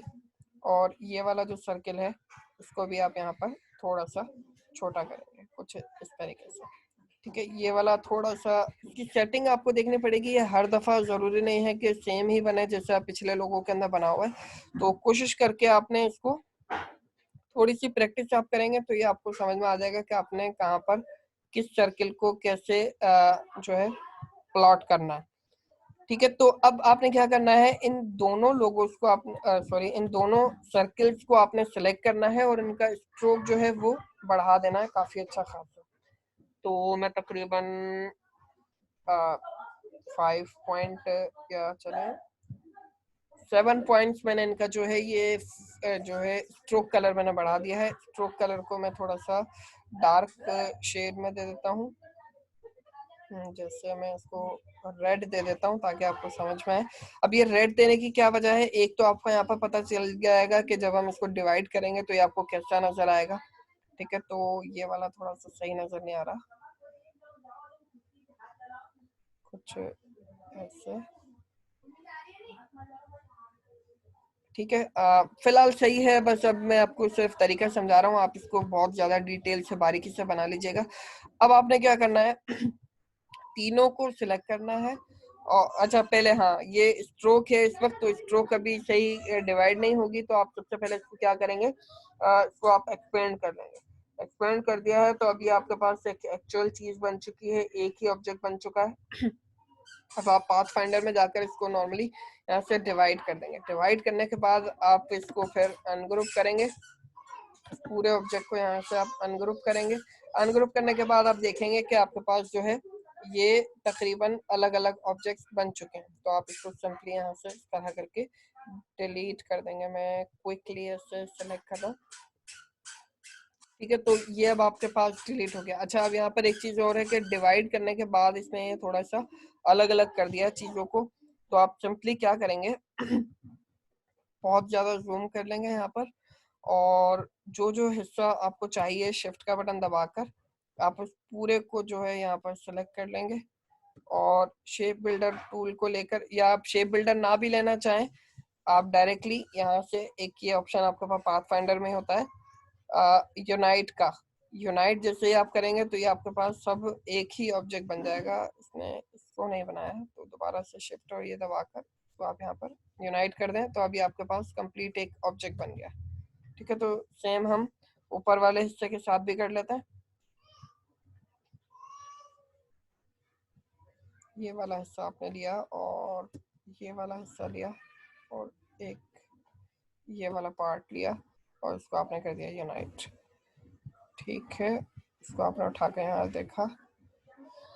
और ये वाला जो सर्किल है उसको भी आप यहाँ पर थोड़ा सा छोटा करेंगे, कुछ इस तरीके से। ठीक है, ये वाला थोड़ा सा इसकी सेटिंग आपको देखनी पड़ेगी, ये हर दफा जरूरी नहीं है कि सेम ही बने जैसे आप पिछले लोगों के अंदर बना हुआ है। तो कोशिश करके आपने इसको थोड़ी सी प्रैक्टिस आप करेंगे तो ये आपको समझ में आ जाएगा कि आपने कहाँ पर किस सर्किल को कैसे जो है प्लॉट करना है। ठीक है, तो अब आपने क्या करना है, इन दोनों लोगोस को आप सॉरी इन दोनों सर्किल्स को आपने सेलेक्ट करना है और इनका स्ट्रोक जो है वो बढ़ा देना है काफी अच्छा खासा। तो मैं तकरीबन 5 पॉइंट या चले 7 पॉइंट्स मैंने इनका जो है ये जो है स्ट्रोक कलर मैंने बढ़ा दिया है। स्ट्रोक कलर को मैं थोड़ा सा डार्क शेड में दे देता हूँ। जैसे मैं इसको रेड दे देता हूँ ताकि आपको समझ में आए। अब ये रेड देने की क्या वजह है, एक तो आपको यहाँ पर पता चल जाएगा कि जब हम इसको डिवाइड करेंगे तो ये आपको कैसा नजर आएगा। ठीक है, तो ये वाला थोड़ा सा सही नजर नहीं आ रहा, कुछ ऐसे। ठीक है, फिलहाल सही है, बस अब मैं आपको सिर्फ तरीका समझा रहा हूँ, आप इसको बहुत ज्यादा डिटेल से बारीकी से बना लीजिएगा। अब आपने क्या करना है, तीनों को सिलेक्ट करना है। और अच्छा पहले हाँ, ये स्ट्रोक है इस वक्त, तो स्ट्रोक अभी सही डिवाइड नहीं होगी, तो आप सबसे पहले इसको क्या करेंगे, इसको आप एक्सपेंड कर लेंगे। एक्सपेंड कर दिया है तो अभी आपके पास एक एक्चुअल चीज बन चुकी है, एक ही ऑब्जेक्ट बन चुका है। अब आप पाथ फाइंडर में जाकर इसको नॉर्मली यहाँ से डिवाइड कर देंगे। डिवाइड करने के बाद आप इसको फिर अनग्रुप करेंगे, पूरे ऑब्जेक्ट को यहाँ से आप अनग्रुप करेंगे। अनग्रुप करने के बाद आप देखेंगे कि आपके पास जो है ये तकरीबन अलग अलग ऑब्जेक्ट्स बन चुके हैं। तो आप इसको सिंपली यहाँ से इस तरह करके डिलीट कर देंगे। मैं क्विकली ऐसे सेलेक्ट कर रहा हूँ। ठीक है, तो ये अब आपके पास डिलीट हो गया। अच्छा, अब यहाँ पर एक चीज और है कि डिवाइड करने के बाद इसने थोड़ा सा अलग अलग कर दिया चीजों को। तो आप सिंपली क्या करेंगे, बहुत ज्यादा जूम कर लेंगे यहाँ पर, और जो जो हिस्सा आपको चाहिए शिफ्ट का बटन दबाकर आप उस पूरे को जो है यहाँ पर सेलेक्ट कर लेंगे, और शेप बिल्डर टूल को लेकर, या आप शेप बिल्डर ना भी लेना चाहें, आप डायरेक्टली यहाँ से एक ये ऑप्शन आपके पास पाथ फाइंडर में होता है यूनाइट का। यूनाइट जैसे ही आप करेंगे तो ये आपके पास सब एक ही ऑब्जेक्ट बन जाएगा। इसने इसको नहीं बनाया है, तो दोबारा से शिफ्ट और ये दबाकर तो आप यहाँ पर यूनाइट कर दें, तो अभी आपके पास कंप्लीट एक ऑब्जेक्ट बन गया। ठीक है, तो सेम हम ऊपर वाले हिस्से के साथ भी कर लेते हैं। ये वाला हिस्सा आपने लिया, और ये वाला हिस्सा लिया, और एक ये वाला पार्ट लिया, और इसको आपने कर दिया यूनाइट। ठीक है, इसको आपने उठा के यहाँ देखा,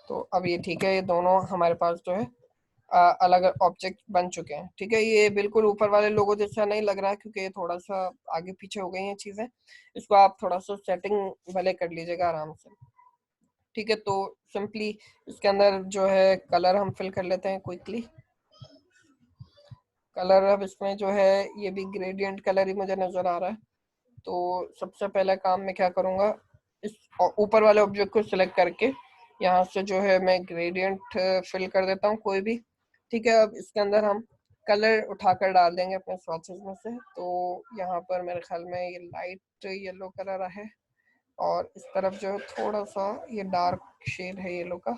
तो अब ये ठीक है, ये दोनों हमारे पास जो है अलग ऑब्जेक्ट बन चुके हैं। ठीक है, ये बिल्कुल ऊपर वाले लोगों जैसा नहीं लग रहा है, क्योंकि ये थोड़ा सा आगे पीछे हो गई हैं चीजें। इसको आप थोड़ा सा सेटिंग भले कर लीजिएगा आराम से। ठीक है, तो सिंपली इसके अंदर जो है कलर हम फिल कर लेते हैं क्विकली। कलर अब इसमें जो है ये भी ग्रेडियंट कलर ही मुझे नजर आ रहा है। तो सबसे पहला काम मैं क्या करूँगा, इस ऊपर वाले ऑब्जेक्ट को सिलेक्ट करके यहाँ से जो है मैं ग्रेडियंट फिल कर देता हूँ कोई भी। ठीक है, अब इसके अंदर हम कलर उठाकर डाल देंगे अपने स्वॉचेस में से। तो यहाँ पर मेरे ख्याल में ये लाइट येलो कलर है, और इस तरफ जो है थोड़ा सा ये डार्क शेड है येलो का।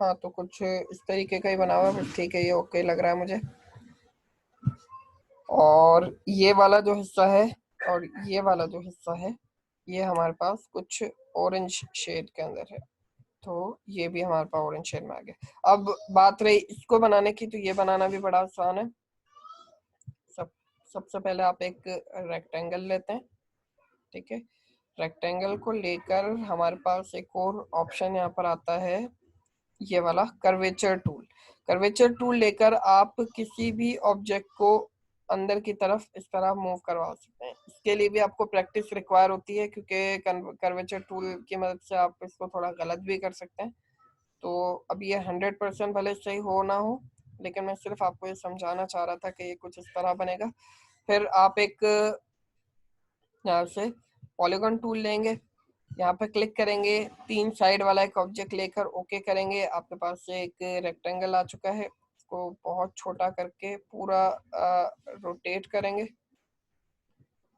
हाँ, तो कुछ इस तरीके का ही बना हुआ है, बट ठीक है, ये ओके लग रहा है मुझे। और ये वाला जो हिस्सा है, और ये वाला जो हिस्सा है, ये हमारे पास कुछ ऑरेंज शेड के अंदर है, तो ये भी हमारे पास ऑरेंज शेड में आ गया। अब बात रही इसको बनाने की, तो ये बनाना भी बड़ा आसान है। सबसे पहले आप एक रेक्टेंगल लेते हैं। ठीक है, रेक्टेंगल को लेकर हमारे पास एक और ऑप्शन यहाँ पर आता है, ये वाला कर्वेचर टूल। कर्वेचर टूल लेकर आप किसी भी ऑब्जेक्ट को अंदर की तरफ इस तरह मूव करवा सकते हैं। इसके लिए भी आपको प्रैक्टिस रिक्वायर होती है, क्योंकि कर्वेचर टूल की मदद से आप इसको थोड़ा गलत भी कर सकते हैं। तो अब ये 100% भले सही हो ना हो, लेकिन मैं सिर्फ आपको ये समझाना चाह रहा था कि ये कुछ इस तरह बनेगा। फिर आप एक यहाँ से पॉलीगॉन टूल लेंगे, यहाँ पे क्लिक करेंगे, 3 साइड वाला एक ऑब्जेक्ट लेकर ओके करेंगे, आपके पास से एक रेक्टेंगल आ चुका है। इसको बहुत छोटा करके पूरा रोटेट करेंगे।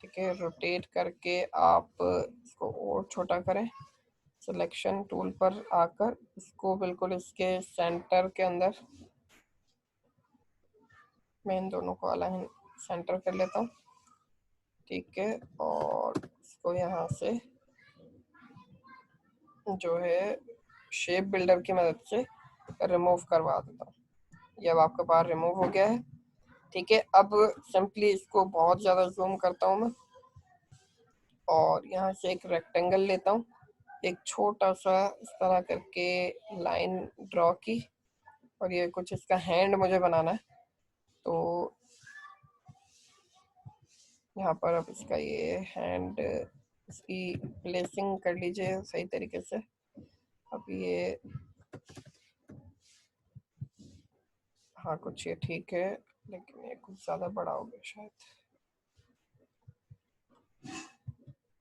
ठीक है, रोटेट करके आप इसको और छोटा करें, सिलेक्शन टूल पर आकर इसको बिल्कुल इसके सेंटर के अंदर मैं इन दोनों को अलाइन सेंटर कर लेता हूँ। ठीक है, और इसको यहाँ से जो है शेप बिल्डर की मदद से रिमूव करवा देता हूँ। ये अब आपके पास रिमूव हो गया है। ठीक है, अब सिंपली इसको बहुत ज़्यादा जूम करता हूँ मैं, और यहाँ से एक रेक्टेंगल लेता हूँ, एक छोटा सा इस तरह करके लाइन ड्रॉ की, और ये कुछ इसका हैंड मुझे बनाना है। तो यहाँ पर अब इसका ये हैंड, इसकी प्लेसिंग कर लीजिए सही तरीके से। अब ये हाँ, कुछ ये ठीक है, लेकिन ये कुछ ज़्यादा बड़ा हो गया शायद।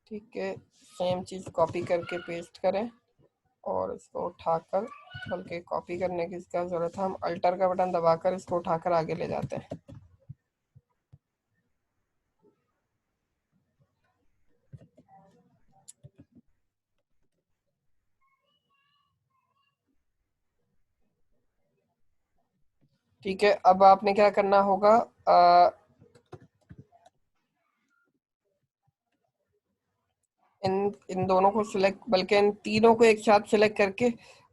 ठीक है, सेम चीज़ कॉपी करके पेस्ट करें, और इसको उठाकर, बल्कि कॉपी करने की इसका ज़रूरत है, हम अल्टर का बटन दबाकर इसको उठाकर आगे ले जाते हैं। ठीक है, अब आपने क्या करना होगा, इन इन दोनों को सिलेक्ट, बल्कि इन तीनों को एक साथ सिलेक्ट करके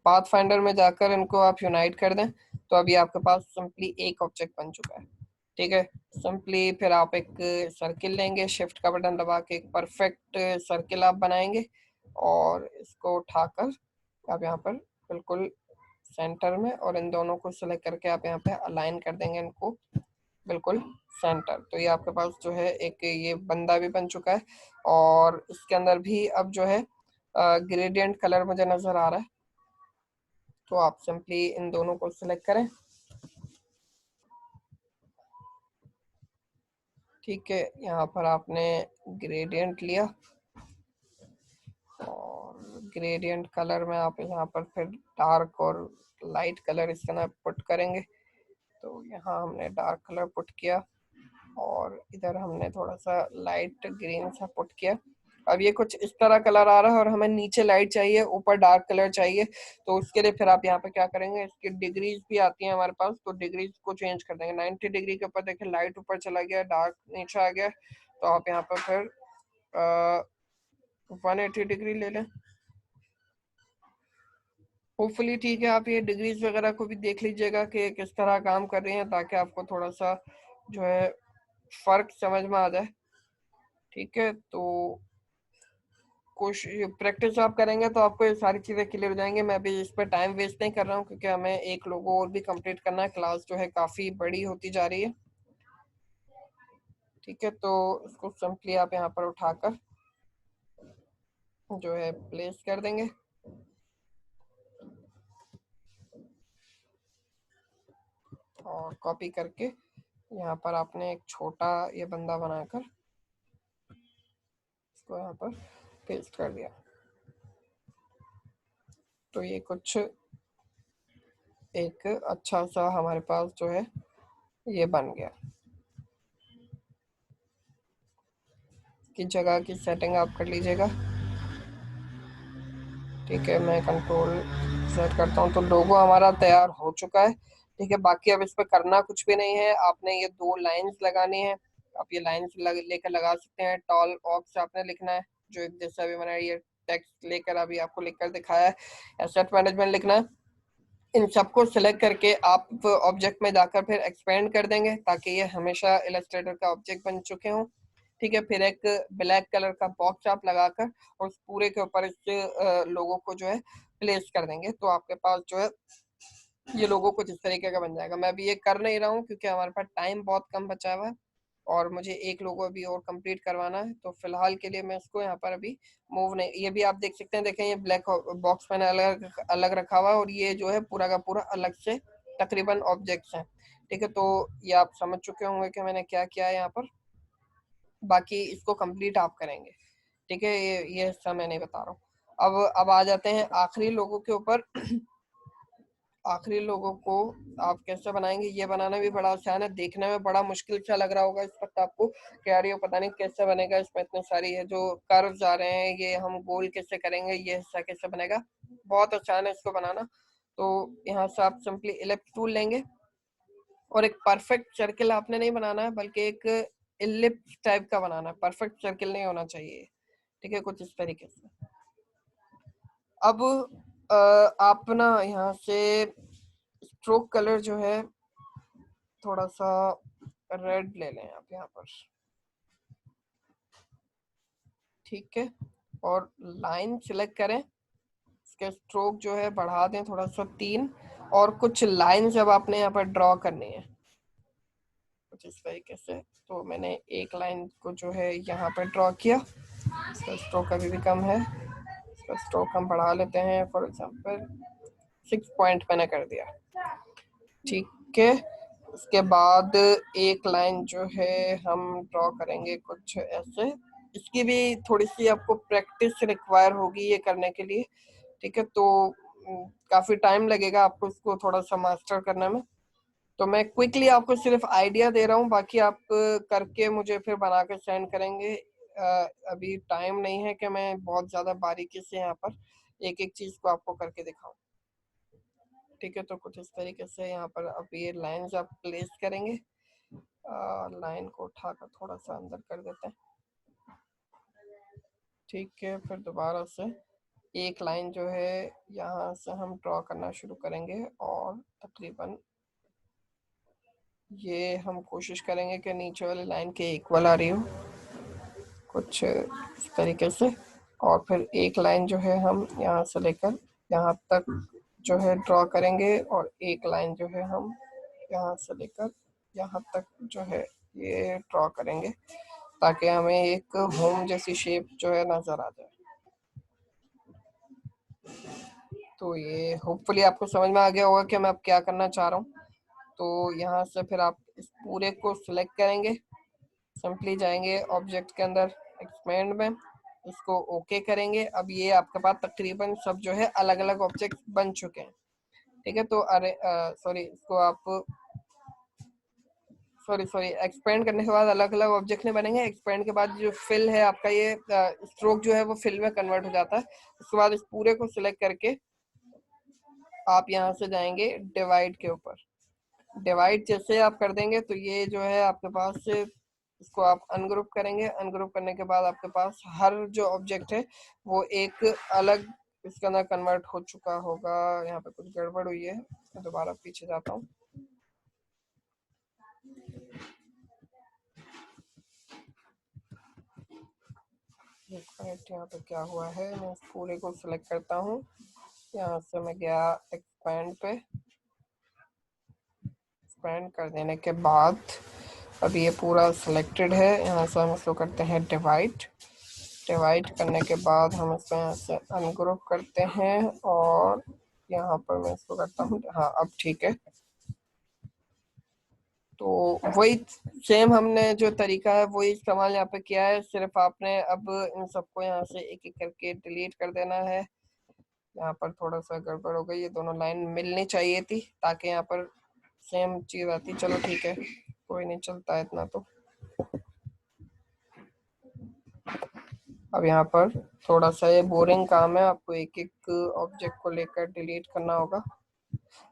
पाथ फाइंडर में जाकर इनको आप यूनाइट कर दें, तो अभी आपके पास सिंपली एक ऑब्जेक्ट बन चुका है। ठीक है, सिंपली फिर आप एक सर्किल लेंगे, शिफ्ट का बटन दबा के एक परफेक्ट सर्किल आप बनाएंगे, और इसको उठाकर आप यहाँ पर बिल्कुल सेंटर में, और इन दोनों को सिलेक्ट करके आप यहाँ पे अलाइन कर देंगे इनको। बिल्कुल सेंटर। तो ये आपके पास जो है एक ये बंदा भी बन चुका है, और इसके अंदर भी अब जो है ग्रेडियंट कलर मुझे नजर आ रहा है। तो आप सिंपली इन दोनों को सिलेक्ट करें। ठीक है, यहाँ पर आपने ग्रेडियंट लिया, और ग्रेडियंट कलर में आप यहाँ पर फिर डार्क और लाइट कलर इसका ना पुट करेंगे। तो यहाँ हमने डार्क कलर पुट किया, और इधर हमने थोड़ा सा लाइट ग्रीन सा पुट किया। अब ये कुछ इस तरह कलर आ रहा है, और हमें नीचे लाइट चाहिए, ऊपर डार्क कलर चाहिए। तो उसके लिए फिर आप यहाँ पे क्या करेंगे, इसकी डिग्रीज भी आती है हमारे पास, तो डिग्रीज को चेंज कर देंगे। 90 डिग्री के ऊपर देखिए लाइट ऊपर चला गया, डार्क नीचे आ गया। तो आप यहाँ पर फिर 180 डिग्री ले लें। होपफुली ठीक है। आप ये डिग्रीज वगैरह को भी देख लीजिएगा कि किस तरह काम कर रही हैं, ताकि आपको थोड़ा सा जो है फर्क समझ में आ जाए। ठीक है, तो कोशिश प्रैक्टिस आप करेंगे तो आपको ये सारी चीज़ें क्लियर हो जाएंगे। मैं अभी इस पर टाइम वेस्ट नहीं कर रहा हूँ, क्योंकि हमें एक लोगो और भी कंप्लीट करना है। क्लास जो है काफ़ी बड़ी होती जा रही है। ठीक है, तो इसको सिंपली आप यहाँ पर उठाकर जो है प्लेस कर देंगे, और कॉपी करके यहाँ पर आपने एक छोटा ये बंदा बनाकर इसको यहाँ पर पेस्ट कर दिया। तो ये कुछ एक अच्छा सा हमारे पास जो है ये बन गया। की जगह की सेटिंग आप कर लीजिएगा। ठीक है, मैं कंट्रोल सेट करता हूँ। तो लोगो हमारा तैयार हो चुका है। ठीक है, बाकी अब इस पर करना कुछ भी नहीं है। आपने ये दो लाइंस लगानी है। आप ये लाइंस लेकर लगा सकते हैं। टॉल ऑक्स आपने लिखना है, जो एक जैसा भी मैंने ये टेक्स्ट लेकर अभी आपको लिखकर दिखाया है। एसेट मैनेजमेंट लिखना है। इन सबको सिलेक्ट करके आप ऑब्जेक्ट में जाकर फिर एक्सपेंड कर देंगे, ताकि ये हमेशा इलस्ट्रेटर का ऑब्जेक्ट बन चुके हों। ठीक है, फिर एक ब्लैक कलर का बॉक्स आप लगाकर और उस पूरे के ऊपर इस लोगो को जो है प्लेस कर देंगे। तो आपके पास जो है ये लोगो कुछ इस तरीके का बन जाएगा। मैं अभी ये कर नहीं रहा हूँ, क्योंकि हमारे पास टाइम बहुत कम बचा हुआ है, और मुझे एक लोगो अभी और कंप्लीट करवाना है। तो फिलहाल के लिए मैं इसको यहाँ पर अभी मूव नहीं, ये भी आप देख सकते हैं। देखें, ये ब्लैक बॉक्स मैंने अलग अलग रखा हुआ है, और ये जो है पूरा का पूरा अलग से तकरीबन ऑब्जेक्ट्स हैं। ठीक है, तो ये आप समझ चुके होंगे कि मैंने क्या किया है यहाँ पर। बाकी इसको कंप्लीट आप करेंगे। ठीक है, ये हिस्सा मैं नहीं बता रहा हूँ। अब आ जाते हैं आखिरी लोगों के ऊपर। आखिरी लोगों को आप कैसे बनाएंगे, ये बनाना भी बड़ा आसान है। देखने में बड़ा मुश्किल सा लग रहा होगा इस वक्त आपको, क्या रही हो पता नहीं कैसे बनेगा। इसमें इतने सारी है जो कर्व्स आ रहे हैं, ये हम गोल कैसे करेंगे, ये हिस्सा कैसे बनेगा। बहुत आसान है इसको बनाना। तो यहाँ से आप सिंपली इलिप्स टूल लेंगे, और एक परफेक्ट सर्किल आपने नहीं बनाना है, बल्कि एक इलिप्स टाइप का बनाना है। परफेक्ट सर्किल नहीं होना चाहिए। ठीक है, कुछ इस तरीके से। अब आप ना यहाँ से स्ट्रोक कलर जो है थोड़ा सा रेड ले लें आप यहाँ पर। ठीक है, और लाइन सिलेक्ट करें, इसके स्ट्रोक जो है बढ़ा दें थोड़ा सा 3, और कुछ लाइन जब आपने यहाँ पर ड्रॉ करनी है कुछ इस तरीके से। तो मैंने एक लाइन को जो है यहाँ पर ड्रॉ किया। इसका स्ट्रोक अभी भी कम है, इसका स्ट्रोक हम बढ़ा लेते हैं। फॉर एग्जांपल 6 पॉइंट मैंने कर दिया। ठीक है, उसके बाद एक लाइन जो है हम ड्रॉ करेंगे कुछ ऐसे। इसकी भी थोड़ी सी आपको प्रैक्टिस रिक्वायर होगी ये करने के लिए। ठीक है, तो काफ़ी टाइम लगेगा आपको इसको थोड़ा सा मास्टर करने में। तो मैं क्विकली आपको सिर्फ आइडिया दे रहा हूँ, बाकी आप करके मुझे फिर बना के सेंड करेंगे। अभी टाइम नहीं है कि मैं बहुत ज़्यादा बारीकी से यहाँ पर एक एक चीज़ को आपको करके दिखाऊं। ठीक है, तो कुछ इस तरीके से यहाँ पर अब ये लाइंस आप प्लेस करेंगे। लाइन को उठाकर थोड़ा सा अंदर कर देते हैं। ठीक है, फिर दोबारा से एक लाइन जो है यहाँ से हम ड्रॉ करना शुरू करेंगे, और तकरीबन ये हम कोशिश करेंगे कि नीचे वाली लाइन के इक्वल आ रही हो कुछ इस तरीके से। और फिर एक लाइन जो है हम यहाँ से लेकर यहाँ तक जो है ड्रॉ करेंगे, और एक लाइन जो है हम यहाँ से लेकर यहाँ तक जो है ये ड्रॉ करेंगे ताकि हमें एक होम जैसी शेप जो है नजर आ जाए। तो ये होपफुली आपको समझ में आ गया होगा कि मैं अब क्या करना चाह रहा हूँ। तो यहाँ से फिर आप इस पूरे को सिलेक्ट करेंगे, सिंपली जाएंगे ऑब्जेक्ट के अंदर एक्सपेंड में, इसको ओके करेंगे। अब ये आपके पास तकरीबन सब जो है अलग अलग ऑब्जेक्ट बन चुके हैं। ठीक है, तो अरे सॉरी, इसको आप सॉरी एक्सपेंड करने के बाद अलग अलग ऑब्जेक्ट नहीं बनेंगे। एक्सपेंड के बाद जो फिल है आपका, ये स्ट्रोक जो है वो फिल में कन्वर्ट हो जाता है। उसके बाद इस पूरे को सिलेक्ट करके आप यहाँ से जाएंगे डिवाइड के ऊपर। डिवाइड जैसे आप कर देंगे तो ये जो है आपके पास से, इसको आप अनग्रुप करेंगे। अनग्रुप करने के बाद आपके पास हर जो ऑब्जेक्ट है वो एक अलग इसके अंदर कन्वर्ट हो चुका होगा। यहाँ पे कुछ गड़बड़ हुई है, मैं दोबारा पीछे जाता हूँ। यहाँ पे क्या हुआ है, मैं इस पूरे को सिलेक्ट करता हूँ। यहाँ से मैं गया एक्सपैंड पे, एक्सपैंड कर देने के बाद अब ये पूरा सिलेक्टेड है। यहाँ से हम इसको करते हैं डिवाइड। डिवाइड करने के बाद हम इसको यहाँ से अनग्रुप करते हैं और यहाँ पर मैं इसको करता हूँ, हाँ अब ठीक है। तो वही सेम हमने जो तरीका है वही इस्तेमाल यहाँ पे किया है, सिर्फ आपने अब इन सबको यहाँ से एक एक करके डिलीट कर देना है। यहाँ पर थोड़ा सा गड़बड़ हो गई, ये दोनों लाइन मिलनी चाहिए थी ताकि यहाँ पर सेम चीज आती। चलो ठीक है, कोई नहीं, चलता है इतना तो। अब यहाँ पर थोड़ा सा ये बोरिंग काम है, आपको एक एक ऑब्जेक्ट को लेकर डिलीट करना होगा।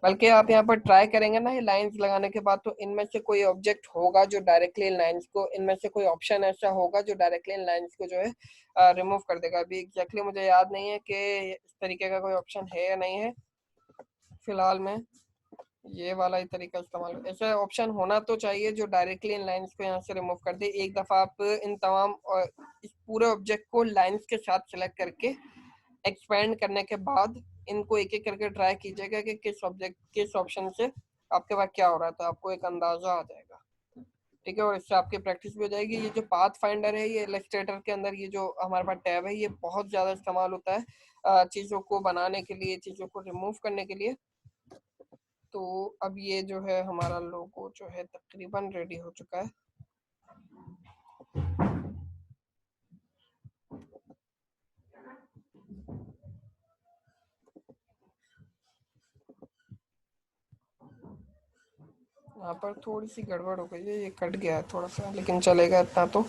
बल्कि आप यहाँ पर ट्राई करेंगे ना ये लाइंस लगाने के बाद, तो इनमें से कोई ऑब्जेक्ट होगा जो डायरेक्टली इन लाइंस को, इनमें से कोई ऑप्शन ऐसा होगा जो डायरेक्टली इन लाइंस को जो है रिमूव कर देगा। अभी एग्जैक्टली मुझे याद नहीं है कि इस तरीके का कोई ऑप्शन है या नहीं है। फिलहाल में ये वाला ही तरीका इस्तेमाल, ऐसा ऑप्शन होना तो चाहिए जो डायरेक्टली इन लाइंस को यहाँ से रिमूव कर दे। एक दफा आप इन तमाम इस पूरे ऑब्जेक्ट को लाइंस के साथ सिलेक्ट करके एक्सपेंड करने के बाद इनको एक एक करके ट्राई कीजिएगा कि किस ऑब्जेक्ट, किस ऑप्शन से आपके पास क्या हो रहा है, तो आपको एक अंदाजा आ जाएगा। ठीक है, और इससे आपकी प्रैक्टिस भी हो जाएगी। ये जो पाथ फाइंडर है, ये इलस्ट्रेटर के अंदर ये जो हमारे पास टैब है, ये बहुत ज्यादा इस्तेमाल होता है चीजों को बनाने के लिए, चीजों को रिमूव करने के लिए। तो अब ये जो है हमारा लोगो जो है तकरीबन रेडी हो चुका है। यहाँ पर थोड़ी सी गड़बड़ हो गई है, ये कट गया है थोड़ा सा, लेकिन चलेगा इतना तो।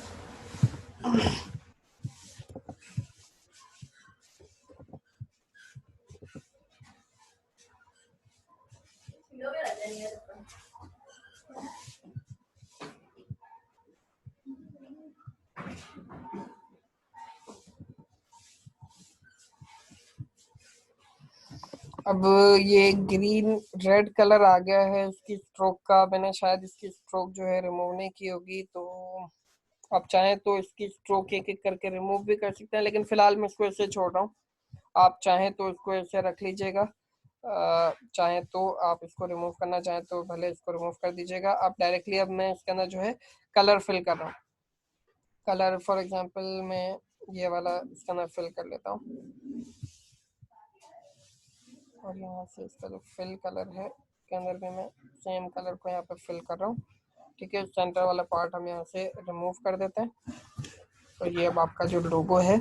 अब ये ग्रीन रेड कलर आ गया है इसकी स्ट्रोक का। मैंने शायद इसकी स्ट्रोक जो है रिमूव नहीं की होगी, तो आप चाहें तो इसकी स्ट्रोक एक एक करके रिमूव भी कर सकते हैं, लेकिन फिलहाल मैं इसको ऐसे छोड़ रहा हूँ। आप चाहें तो इसको ऐसे रख लीजिएगा, चाहें तो आप इसको रिमूव करना चाहें तो भले इसको रिमूव कर दीजिएगा। आप डायरेक्टली, अब मैं इसके अंदर जो है कलर फिल कर रहा हूँ। कलर फॉर एग्जांपल मैं ये वाला इसके अंदर फिल कर लेता हूँ, और यहाँ से इसका जो फिल कलर है के अंदर भी मैं सेम कलर को यहाँ पर फिल कर रहा हूँ। ठीक है, सेंटर वाला पार्ट हम यहाँ से रिमूव कर देते हैं। तो ये अब आपका जो लोगो है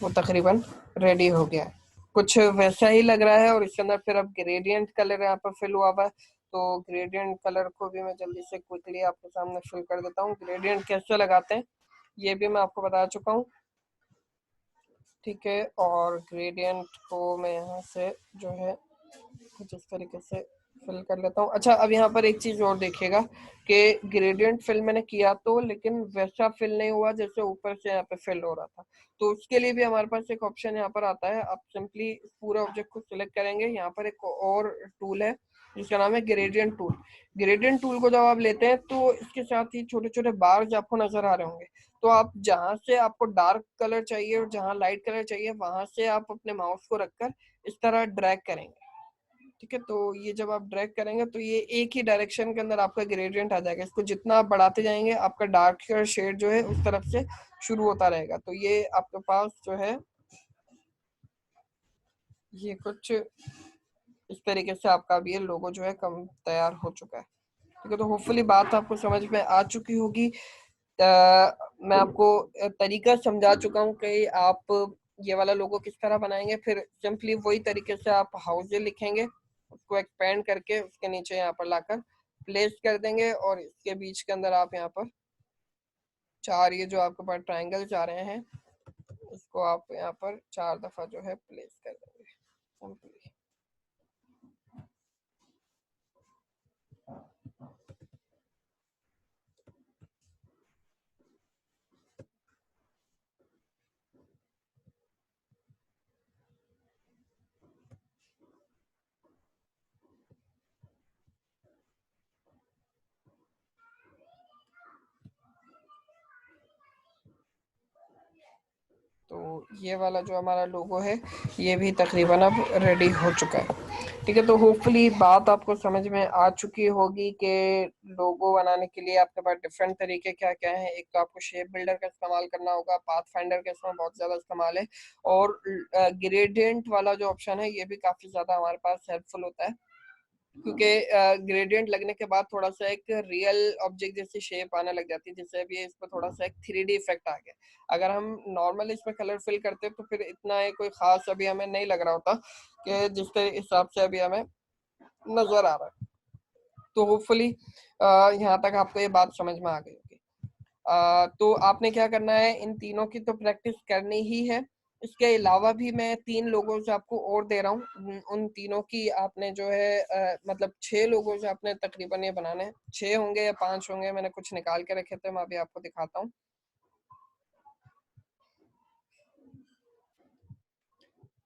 वो तकरीबन रेडी हो गया है, कुछ वैसा ही लग रहा है। और इसके अंदर फिर अब ग्रेडियंट कलर यहाँ पर फिल हुआ हुआ है, तो ग्रेडियंट कलर को भी मैं जल्दी से क्विकली आपके सामने फिल कर देता हूँ। ग्रेडियंट कैसे लगाते हैं ये भी मैं आपको बता चुका हूँ। ठीक है, और ग्रेडियंट को मैं यहाँ से जो है कुछ इस तरीके से फिल कर लेता हूँ। अच्छा, अब यहाँ पर एक चीज और देखिएगा कि ग्रेडियंट फिल मैंने किया तो, लेकिन वैसा फिल नहीं हुआ जैसे ऊपर से यहाँ पे फिल हो रहा था। तो उसके लिए भी हमारे पास एक ऑप्शन यहाँ पर आता है। आप सिंपली पूरे ऑब्जेक्ट को सिलेक्ट करेंगे, यहाँ पर एक और टूल है जिसका नाम है ग्रेडियंट टूल। ग्रेडियंट टूल को जब आप लेते हैं तो इसके साथ ही छोटे छोटे बार्स आपको नजर आ रहे होंगे। तो आप जहां से आपको डार्क कलर चाहिए और जहां लाइट कलर चाहिए, वहां से आप अपने माउस को रखकर इस तरह ड्रैग करेंगे। ठीक है, तो ये जब आप ड्रैग करेंगे तो ये एक ही डायरेक्शन के अंदर आपका ग्रेडियंट आ जाएगा। इसको जितना आप बढ़ाते जाएंगे आपका डार्क शेड जो है उस तरफ से शुरू होता रहेगा। तो ये आपके पास जो है ये कुछ इस तरीके से आपका अब ये लोगो जो है कम तैयार हो चुका है। ठीक है, तो होपफुली बात आपको समझ में आ चुकी होगी। मैं आपको तरीका समझा चुका हूँ कि आप ये वाला लोगो किस तरह बनाएंगे। फिर सिंपली वही तरीके से आप हाउस लिखेंगे, उसको एक्सपेंड करके उसके नीचे यहाँ पर लाकर प्लेस कर देंगे और इसके बीच के अंदर आप यहाँ पर चार ये जो आपके पास ट्राइंगल्स आ रहे हैं इसको आप यहाँ पर 4 दफा जो है प्लेस कर देंगे सिंपली। तो ये वाला जो हमारा लोगो है ये भी तकरीबन अब रेडी हो चुका है। ठीक है, तो होपफुली बात आपको समझ में आ चुकी होगी कि लोगो बनाने के लिए आपके पास डिफरेंट तरीके क्या क्या हैं। एक तो आपको शेप बिल्डर का इस्तेमाल करना होगा, पाथ फाइंडर का इसमें बहुत ज़्यादा इस्तेमाल है, और ग्रेडियंट वाला जो ऑप्शन है ये भी काफ़ी ज़्यादा हमारे पास हेल्पफुल होता है, क्योंकि ग्रेडियंट लगने के बाद थोड़ा सा एक रियल ऑब्जेक्ट जैसी शेप आने लग जाती है। जैसे अभी इस पर थोड़ा सा एक 3D इफेक्ट आ गया। अगर हम नॉर्मल इसमें कलर फिल करते तो फिर इतना कोई खास अभी हमें नहीं लग रहा होता कि जिस हिसाब से अभी हमें नजर आ रहा है। तो होपफुली यहाँ तक आपको ये बात समझ में आ गई होगी। तो आपने क्या करना है, इन तीनों की तो प्रैक्टिस करनी ही है। इसके अलावा भी मैं 3 लोगों से आपको और दे रहा हूँ। उन तीनों की आपने जो है मतलब 6 लोगों से आपने तकरीबन ये बनाने हैं। 6 होंगे या 5 होंगे, मैंने कुछ निकाल के रखे थे, मैं अभी आपको दिखाता हूँ।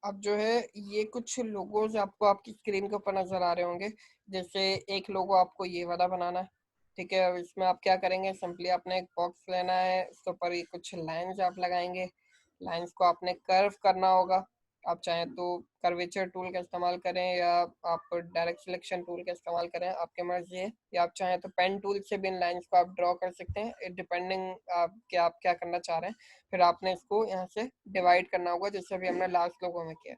अब जो है ये कुछ लोगोज आपको आपकी स्क्रीन के ऊपर नजर आ रहे होंगे। जैसे एक लोगो आपको ये वाला बनाना है। ठीक है, अब इसमें आप क्या करेंगे, सिंपली आपने एक बॉक्स लेना है, उसके ऊपर ये कुछ लाइंस आप लगाएंगे। लाइंस को आपने कर्व करना होगा। आप चाहें तो कर्वेचर टूल का इस्तेमाल करें या आप डायरेक्ट सिलेक्शन टूल का इस्तेमाल करें, आपके मर्जी है। या आप चाहें तो पेन टूल से भी इन लाइंस को आप ड्रॉ कर सकते हैं, डिपेंडिंग आप क्या करना चाह रहे हैं। फिर आपने इसको यहाँ से डिवाइड करना होगा जैसे अभी हमने लास्ट लोगो में किया।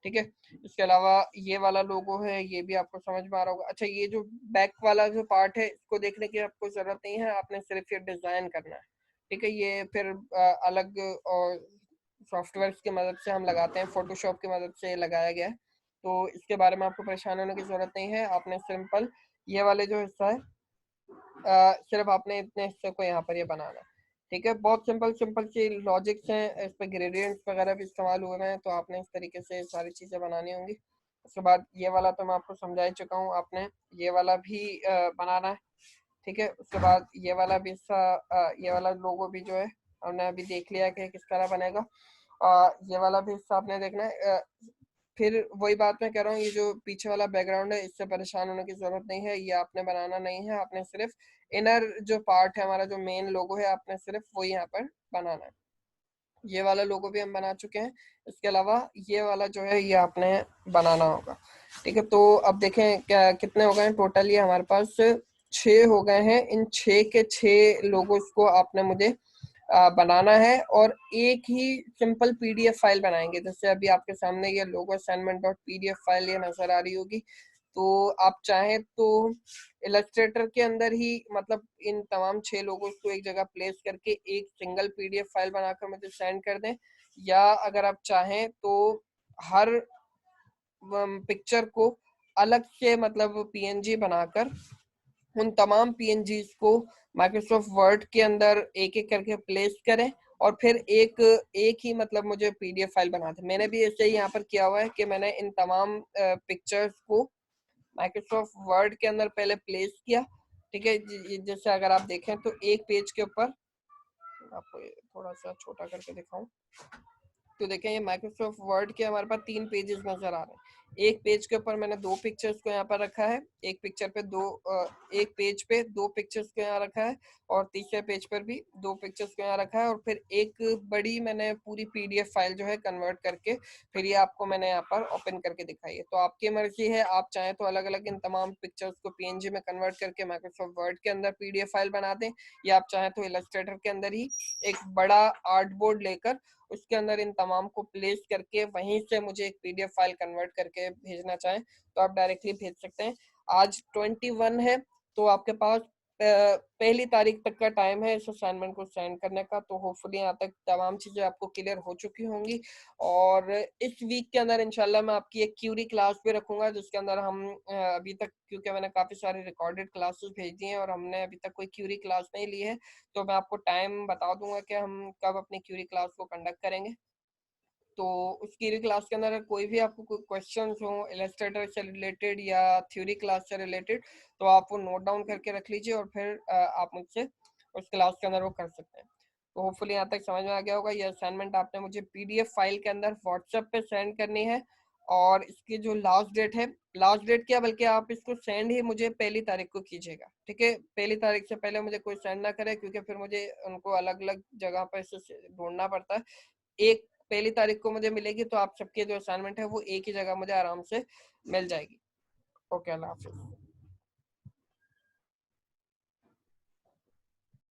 ठीक है, इसके अलावा ये वाला लोगो है, ये भी आपको समझ में आ रहा होगा। अच्छा, ये जो बैक वाला जो पार्ट है इसको देखने की आपको जरूरत नहीं है, आपने सिर्फ ये डिजाइन करना है। ठीक है, ये फिर अलग और सॉफ्टवेयर की मदद से हम लगाते हैं, फोटोशॉप की मदद से लगाया गया है। तो इसके बारे में आपको परेशान होने की जरूरत नहीं है। आपने सिंपल ये वाले जो हिस्सा है सिर्फ आपने इतने हिस्से को यहाँ पर ये बनाना है। ठीक है, बहुत सिंपल सिंपल सी लॉजिक्स हैं, इस पर ग्रेडियंट्स वगैरह भी इस्तेमाल हुए हैं, तो आपने इस तरीके से सारी चीज़ें बनानी होंगी। उसके बाद ये वाला तो मैं आपको समझा ही चुका हूँ, आपने ये वाला भी बनाना है। ठीक है, उसके बाद ये वाला भी हिस्सा ये वाला लोगो भी जो है हमने अभी देख लिया कि किस तरह बनेगा। ये वाला भी हिस्सा आपने देखना है। फिर वही बात मैं कह रहा हूँ, ये जो पीछे वाला बैकग्राउंड है इससे परेशान होने की जरूरत नहीं है, ये आपने बनाना नहीं है। आपने सिर्फ इनर जो पार्ट है हमारा, जो मेन लोगो है, आपने सिर्फ वो यहाँ पर बनाना है। ये वाला लोगो भी हम बना चुके हैं। इसके अलावा ये वाला जो है ये आपने बनाना होगा। ठीक है, तो अब देखें क्या कितने हो गए हैं टोटल। ये हमारे पास 6 हो गए हैं। इन 6 के 6 लोगोस को आपने मुझे बनाना है और एक ही सिंपल पीडीएफ फाइल बनाएंगे। जैसे अभी आपके सामने ये लोगो असाइनमेंट डॉट पीडीएफ फाइल ये नजर आ रही होगी। तो आप चाहें तो इलस्ट्रेटर के अंदर ही मतलब इन तमाम 6 लोगों को एक जगह प्लेस करके एक सिंगल पीडीएफ फाइल बनाकर मुझे सेंड कर दें, या अगर आप चाहें तो हर पिक्चर को अलग से मतलब पीएनजी बनाकर उन तमाम पीएनजीज को माइक्रोसॉफ्ट वर्ड के अंदर एक एक करके प्लेस करें और फिर एक एक ही मतलब मुझे पीडीएफ फाइल बना दे। मैंने भी ऐसे ही यहाँ पर किया हुआ है कि मैंने इन तमाम पिक्चर्स को माइक्रोसॉफ्ट वर्ड के अंदर पहले प्लेस किया। ठीक है, जैसे अगर आप देखें तो एक पेज के ऊपर आपको ये थोड़ा सा छोटा करके दिखाऊं तो देखें ये माइक्रोसॉफ्ट वर्ड के हमारे पास 3 पेजेस नजर आ रहे हैं। एक पेज के ऊपर मैंने 2 पिक्चर्स को यहाँ पर रखा है, एक पिक्चर पे एक पेज पे 2 पिक्चर्स को यहाँ रखा है और तीसरे पेज पर भी 2 पिक्चर्स को यहाँ रखा है और फिर एक बड़ी मैंने पूरी पीडीएफ फाइल जो है कन्वर्ट करके फिर ये आपको मैंने यहाँ पर ओपन करके दिखाई है। तो आपकी मर्जी है, आप चाहें तो अलग अलग इन तमाम पिक्चर्स को पीएनजी में कन्वर्ट करके माइक्रोसॉफ्ट वर्ड के अंदर पीडीएफ फाइल बना दें, या आप चाहें तो इलस्ट्रेटर के अंदर ही एक बड़ा आर्ट बोर्ड लेकर उसके अंदर इन तमाम को प्लेस करके वहीं से मुझे एक पीडीएफ फाइल कन्वर्ट करके भेजना चाहें तो आप डायरेक्टली भेज सकते हैं। आज 21 है, तो आपके पास पहली तारीख तक का टाइम है इस असाइनमेंट को सेंड करने का। तो होपफुली यहाँ तक तमाम चीजें आपको क्लियर हो चुकी होंगी और इस वीक के अंदर इंशाल्लाह मैं आपकी एक क्यूरी क्लास भी रखूंगा, जिसके अंदर हम अभी तक, क्योंकि मैंने काफी सारी रिकॉर्डेड क्लासेस भेज दी हैं और हमने अभी तक कोई क्यूरी क्लास नहीं ली है, तो मैं आपको टाइम बता दूंगा कि हम कब अपनी क्यूरी क्लास को कंडक्ट करेंगे। तो उस क्यूरी क्लास के अंदर कोई भी आपको कोई क्वेश्चंस हो इलस्ट्रेटर से रिलेटेड या थ्योरी क्लास से रिलेटेड, तो आप वो नोट डाउन करके रख लीजिए और फिर आप मुझसे उस क्लास के अंदर वो कर सकते हैं। तो होपफुली यहाँ तक समझ में आ गया होगा। ये असाइनमेंट आपने मुझे पीडीएफ फाइल के अंदर व्हाट्सएप पे सेंड करनी है और इसकी जो लास्ट डेट है, लास्ट डेट क्या बल्कि आप इसको सेंड ही मुझे 1 तारीख को कीजिएगा, ठीक है। 1 तारीख से पहले मुझे कोई सेंड ना करे, क्योंकि फिर मुझे उनको अलग अलग जगह पर से ढूंढना पड़ता है। एक 1 तारीख को मुझे मिलेगी तो आप सबके जो असाइनमेंट है वो एक ही जगह मुझे आराम से मिल जाएगी। ओके, अल्लाह हाफिज।